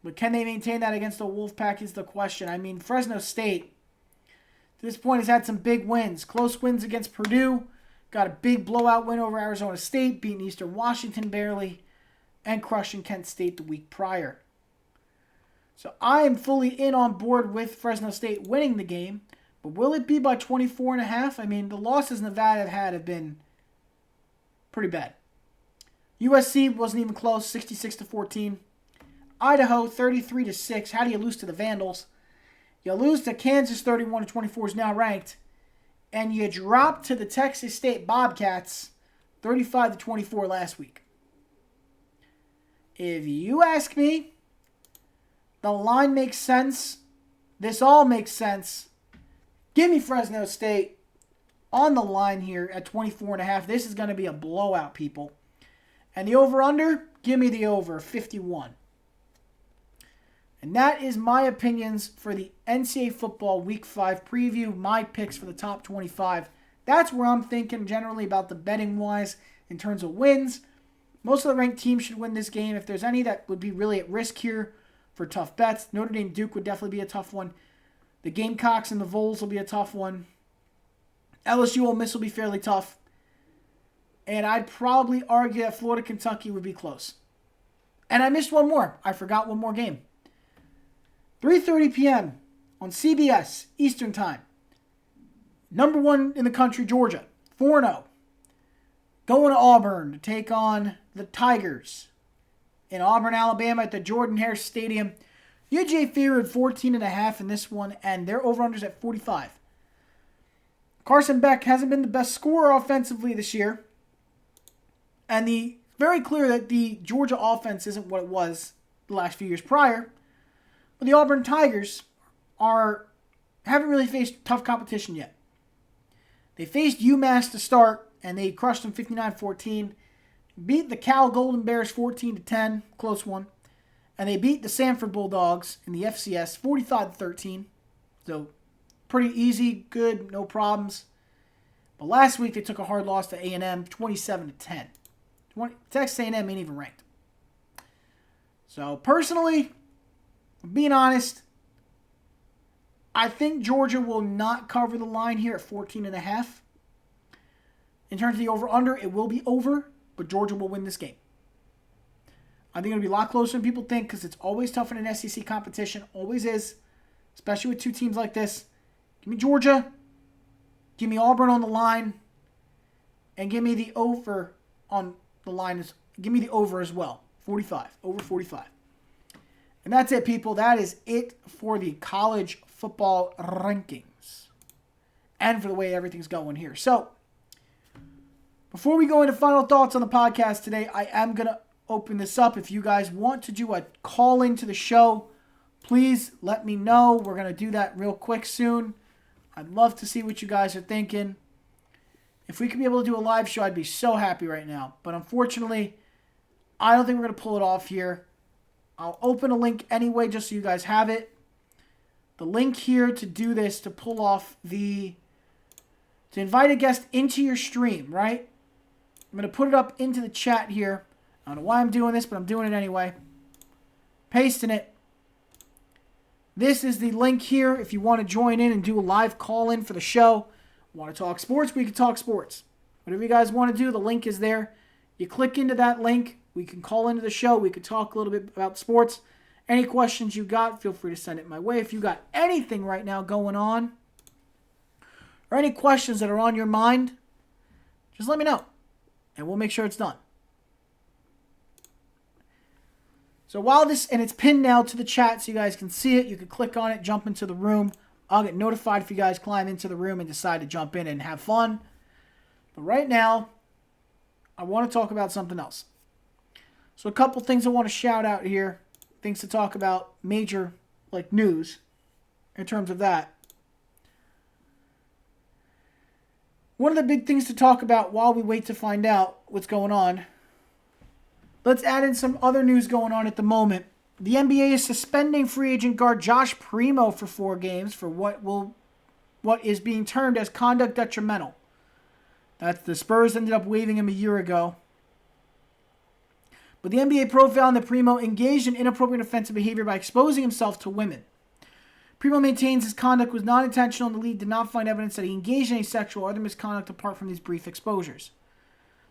But can they maintain that against the Wolfpack is the question. Fresno State, to this point, has had some big wins. Close wins against Purdue. Got a big blowout win over Arizona State. Beating Eastern Washington barely. And crushing Kent State the week prior. So I am fully in on board with Fresno State winning the game. But will it be by 24.5? I mean, the losses Nevada have been pretty bad. USC wasn't even close, 66-14. Idaho, 33-6. How do you lose to the Vandals? You lose to Kansas, 31-24 is now ranked. And you drop to the Texas State Bobcats, 35-24 last week. If you ask me, the line makes sense. This all makes sense. Give me Fresno State on the line here at 24.5. This is going to be a blowout, people. And the over-under, give me the over, 51. And that is my opinions for the NCAA Football Week 5 preview, my picks for the top 25. That's where I'm thinking generally about the betting-wise in terms of wins. Most of the ranked teams should win this game. If there's any that would be really at risk here for tough bets, Notre Dame Duke would definitely be a tough one. The Gamecocks and the Vols will be a tough one. LSU Ole Miss will be fairly tough. And I'd probably argue that Florida Kentucky would be close. And I missed one more. I forgot one more game. 3:30 p.m. on CBS Eastern Time. Number 1 in the country, Georgia, 4-0. Going to Auburn to take on the Tigers in Auburn, Alabama at the Jordan-Hare Stadium. UJ favored 14.5 in this one, and their over-under's at 45. Carson Beck hasn't been the best scorer offensively this year. And the very clear that the Georgia offense isn't what it was the last few years prior. But the Auburn Tigers haven't really faced tough competition yet. They faced UMass to start, and they crushed them 59-14. Beat the Cal Golden Bears 14-10, close one. And they beat the Sanford Bulldogs in the FCS 45-13. So pretty easy, good, no problems. But last week they took a hard loss to A&M 27-10. Texas A&M ain't even ranked. So personally, being honest, I think Georgia will not cover the line here at 14.5. In terms of the over-under, it will be over, but Georgia will win this game. I think it'll be a lot closer than people think because it's always tough in an SEC competition. Always is, especially with two teams like this. Give me Georgia. Give me Auburn on the line. And give me the over on the line. Give me the over as well. 45. Over 45. And that's it, people. That is it for the college football rankings. And for the way everything's going here. So, before we go into final thoughts on the podcast today, I am going to open this up. If you guys want to do a call into the show, please let me know. We're going to do that real quick soon. I'd love to see what you guys are thinking. If we could be able to do a live show, I'd be so happy right now. But unfortunately, I don't think we're going to pull it off here. I'll open a link anyway just so you guys have it. The link here to do this, to pull off to invite a guest into your stream, right? I'm going to put it up into the chat here. I don't know why I'm doing this, but I'm doing it anyway. Pasting it. This is the link here if you want to join in and do a live call-in for the show. Want to talk sports? We can talk sports. Whatever you guys want to do, the link is there. You click into that link. We can call into the show. We can talk a little bit about sports. Any questions you got, feel free to send it my way. If you got anything right now going on, or any questions that are on your mind, just let me know, and we'll make sure it's done. So while and it's pinned now to the chat so you guys can see it, you can click on it, jump into the room. I'll get notified if you guys climb into the room and decide to jump in and have fun. But right now, I want to talk about something else. So a couple things I want to shout out here. Things to talk about, major news in terms of that. One of the big things to talk about while we wait to find out what's going on. Let's add in some other news going on at the moment. The NBA is suspending free agent guard Josh Primo for 4 games for what is being termed as conduct detrimental. The Spurs ended up waiving him a year ago. But the NBA pro found that Primo engaged in inappropriate offensive behavior by exposing himself to women. Primo maintains his conduct was not intentional and the league did not find evidence that he engaged in any sexual or other misconduct apart from these brief exposures.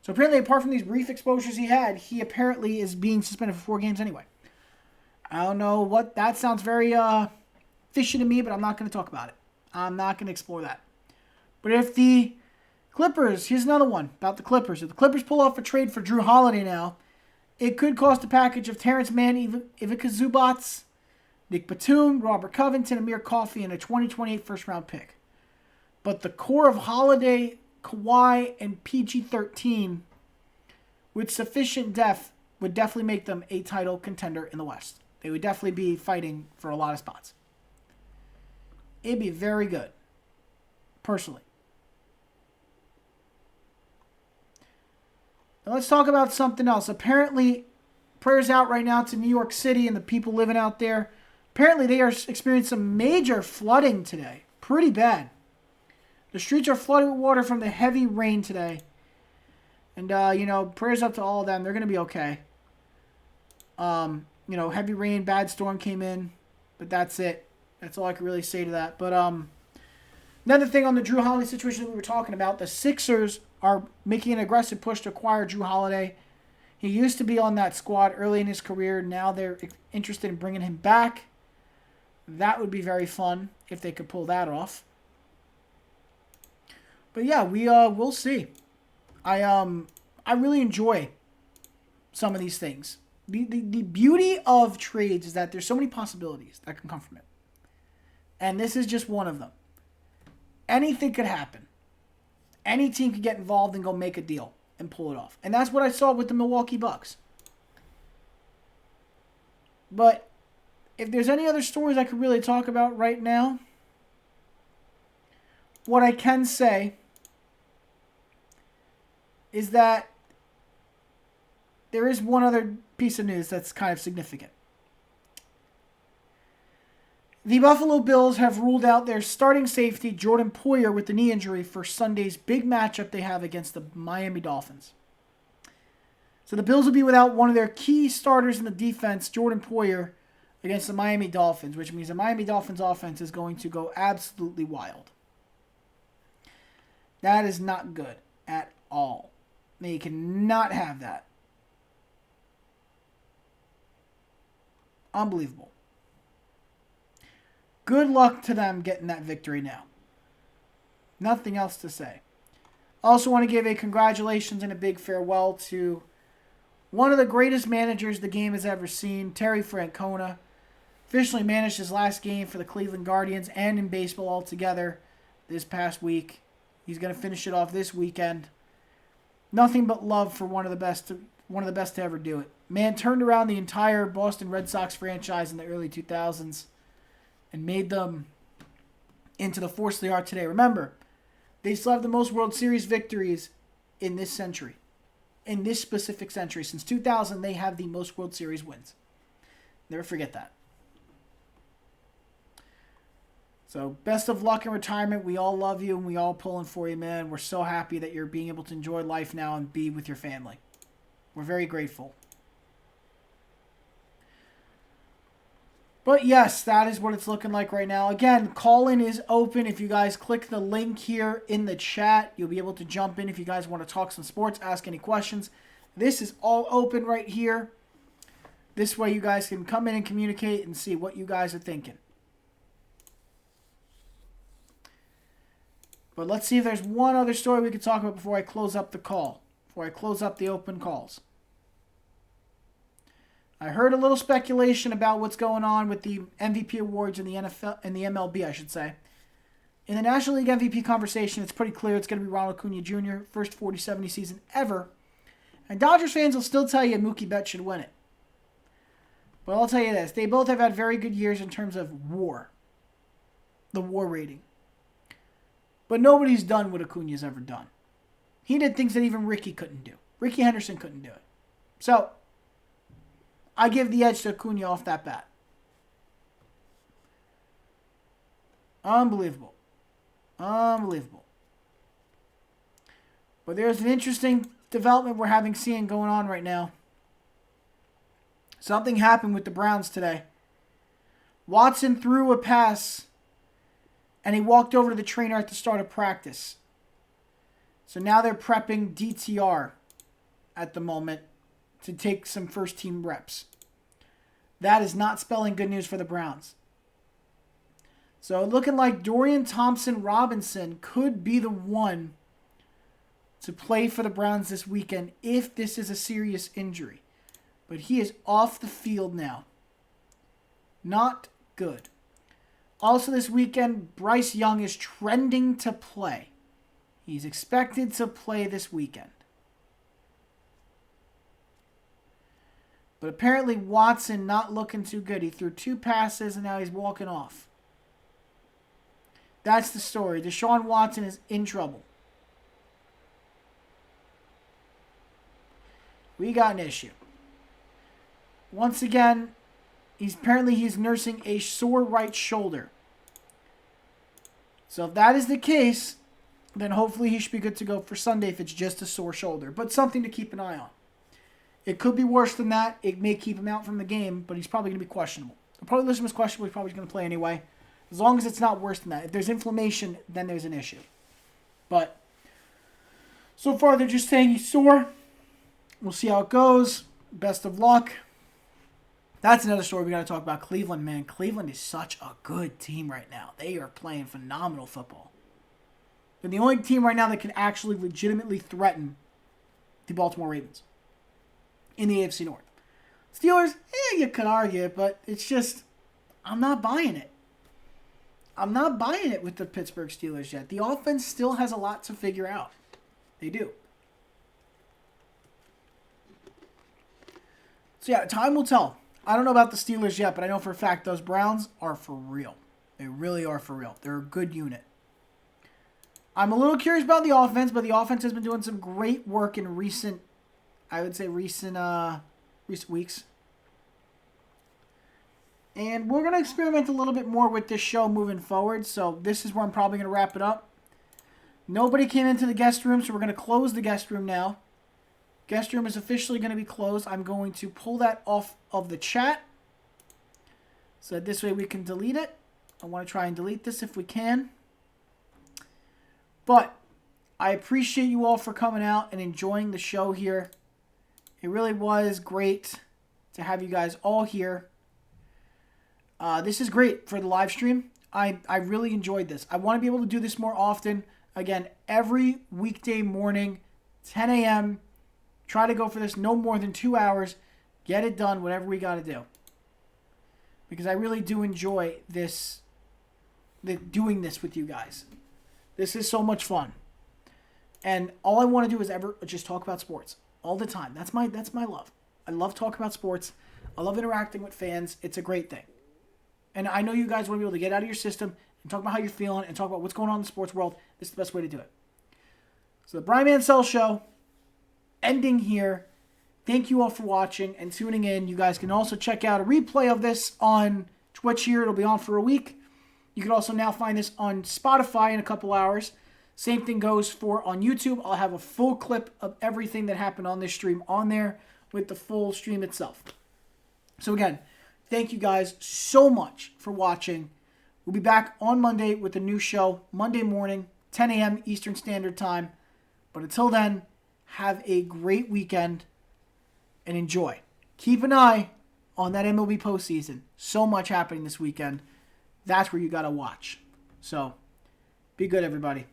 So apparently, apart from these brief exposures he apparently is being suspended for 4 games anyway. I don't know what, that sounds very fishy to me, but I'm not going to talk about it. I'm not going to explore that. But if the Clippers, here's another one about the Clippers. If the Clippers pull off a trade for Drew Holiday now, it could cost a package of Terrence Mann, Ivica Zubats, Nick Batum, Robert Covington, Amir Coffey, and a 2028 first-round pick. But the core of Holiday, Kawhi, and PG-13 with sufficient depth would definitely make them a title contender in the West. They would definitely be fighting for a lot of spots. It'd be very good, personally. Now let's talk about something else. Apparently, prayers out right now to New York City and the people living out there. Apparently, they are experiencing some major flooding today. Pretty bad. The streets are flooded with water from the heavy rain today. And, prayers up to all of them. They're going to be okay. Heavy rain, bad storm came in. But that's it. That's all I can really say to that. But another thing on the Drew Holiday situation that we were talking about, the Sixers are making an aggressive push to acquire Drew Holiday. He used to be on that squad early in his career. Now they're interested in bringing him back. That would be very fun if they could pull that off. But yeah, we'll see. I really enjoy some of these things. The beauty of trades is that there's so many possibilities that can come from it. And this is just one of them. Anything could happen. Any team could get involved and go make a deal and pull it off. And that's what I saw with the Milwaukee Bucks. But if there's any other stories I could really talk about right now, what I can say is that there is one other piece of news that's kind of significant. The Buffalo Bills have ruled out their starting safety, Jordan Poyer, with the knee injury for Sunday's big matchup they have against the Miami Dolphins. So the Bills will be without one of their key starters in the defense, Jordan Poyer, against the Miami Dolphins, which means the Miami Dolphins offense is going to go absolutely wild. That is not good at all. They cannot have that. Unbelievable. Good luck to them getting that victory now. Nothing else to say. Also want to give a congratulations and a big farewell to one of the greatest managers the game has ever seen, Terry Francona. Officially managed his last game for the Cleveland Guardians and in baseball altogether this past week. He's going to finish it off this weekend. Nothing but love for one of the best to ever do it. Man turned around the entire Boston Red Sox franchise in the early 2000s and made them into the force they are today. Remember, they still have the most World Series victories in this century. In this specific century. Since 2000, they have the most World Series wins. Never forget that. So, best of luck in retirement. We all love you and we all pulling for you, man. We're so happy that you're being able to enjoy life now and be with your family. We're very grateful. But yes, that is what it's looking like right now. Again, call-in is open. If you guys click the link here in the chat, you'll be able to jump in if you guys want to talk some sports, ask any questions. This is all open right here. This way you guys can come in and communicate and see what you guys are thinking. But let's see if there's one other story we could talk about before I close up the call, before I close up the open calls. I heard a little speculation about what's going on with the MVP awards in the NFL and the MLB, I should say. In the National League MVP conversation, it's pretty clear it's going to be Ronald Acuna Jr., first 40-70 season ever. And Dodgers fans will still tell you Mookie Betts should win it. But I'll tell you this, they both have had very good years in terms of WAR, the WAR rating. But nobody's done what Acuna's ever done. He did things that even Ricky couldn't do. Ricky Henderson couldn't do it. So, I give the edge to Acuna off that bat. Unbelievable. Unbelievable. But there's an interesting development we're seeing going on right now. Something happened with the Browns today. Watson threw a pass and he walked over to the trainer at the start of practice. So now they're prepping DTR at the moment to take some first team reps. That is not spelling good news for the Browns. So looking like Dorian Thompson-Robinson could be the one to play for the Browns this weekend if this is a serious injury. But he is off the field now. Not good. Also this weekend, Bryce Young is trending to play. He's expected to play this weekend. But apparently Watson not looking too good. He threw 2 passes and now he's walking off. That's the story. Deshaun Watson is in trouble. We got an issue. Once again, he's nursing a sore right shoulder. So if that is the case, then hopefully he should be good to go for Sunday if it's just a sore shoulder. But something to keep an eye on. It could be worse than that. It may keep him out from the game, but he's probably going to be questionable. I'll probably list him as questionable. He's probably going to play anyway. As long as it's not worse than that. If there's inflammation, then there's an issue. But so far they're just saying he's sore. We'll see how it goes. Best of luck. That's another story we got to talk about. Cleveland, man. Cleveland is such a good team right now. They are playing phenomenal football. They're the only team right now that can actually legitimately threaten the Baltimore Ravens in the AFC North. Steelers, you could argue it, but it's just, I'm not buying it. I'm not buying it with the Pittsburgh Steelers yet. The offense still has a lot to figure out. They do. So yeah, time will tell. I don't know about the Steelers yet, but I know for a fact those Browns are for real. They really are for real. They're a good unit. I'm a little curious about the offense, but the offense has been doing some great work in recent weeks. And we're going to experiment a little bit more with this show moving forward. So this is where I'm probably going to wrap it up. Nobody came into the guest room, so we're going to close the guest room now. Guest room is officially going to be closed. I'm going to pull that off of the chat so that this way we can delete it. I want to try and delete this if we can. But I appreciate you all for coming out and enjoying the show here. It really was great to have you guys all here. This is great for the live stream. I really enjoyed this. I want to be able to do this more often. Again, every weekday morning, 10 a.m., try to go for this no more than 2 hours. Get it done, whatever we got to do. Because I really do enjoy this, doing this with you guys. This is so much fun. And all I want to do is ever just talk about sports all the time. That's my love. I love talking about sports. I love interacting with fans. It's a great thing. And I know you guys want to be able to get out of your system and talk about how you're feeling and talk about what's going on in the sports world. This is the best way to do it. So the Brian Mansell Show, ending here. Thank you all for watching and tuning in. You guys can also check out a replay of this on Twitch here. It'll be on for a week. You can also now find this on Spotify in a couple hours. Same thing goes for on YouTube. I'll have a full clip of everything that happened on this stream on there with the full stream itself. So again, thank you guys so much for watching. We'll be back on Monday with a new show, Monday morning, 10 a.m. Eastern Standard Time. But until then, have a great weekend and enjoy. Keep an eye on that MLB postseason. So much happening this weekend. That's where you got to watch. So, be good, everybody.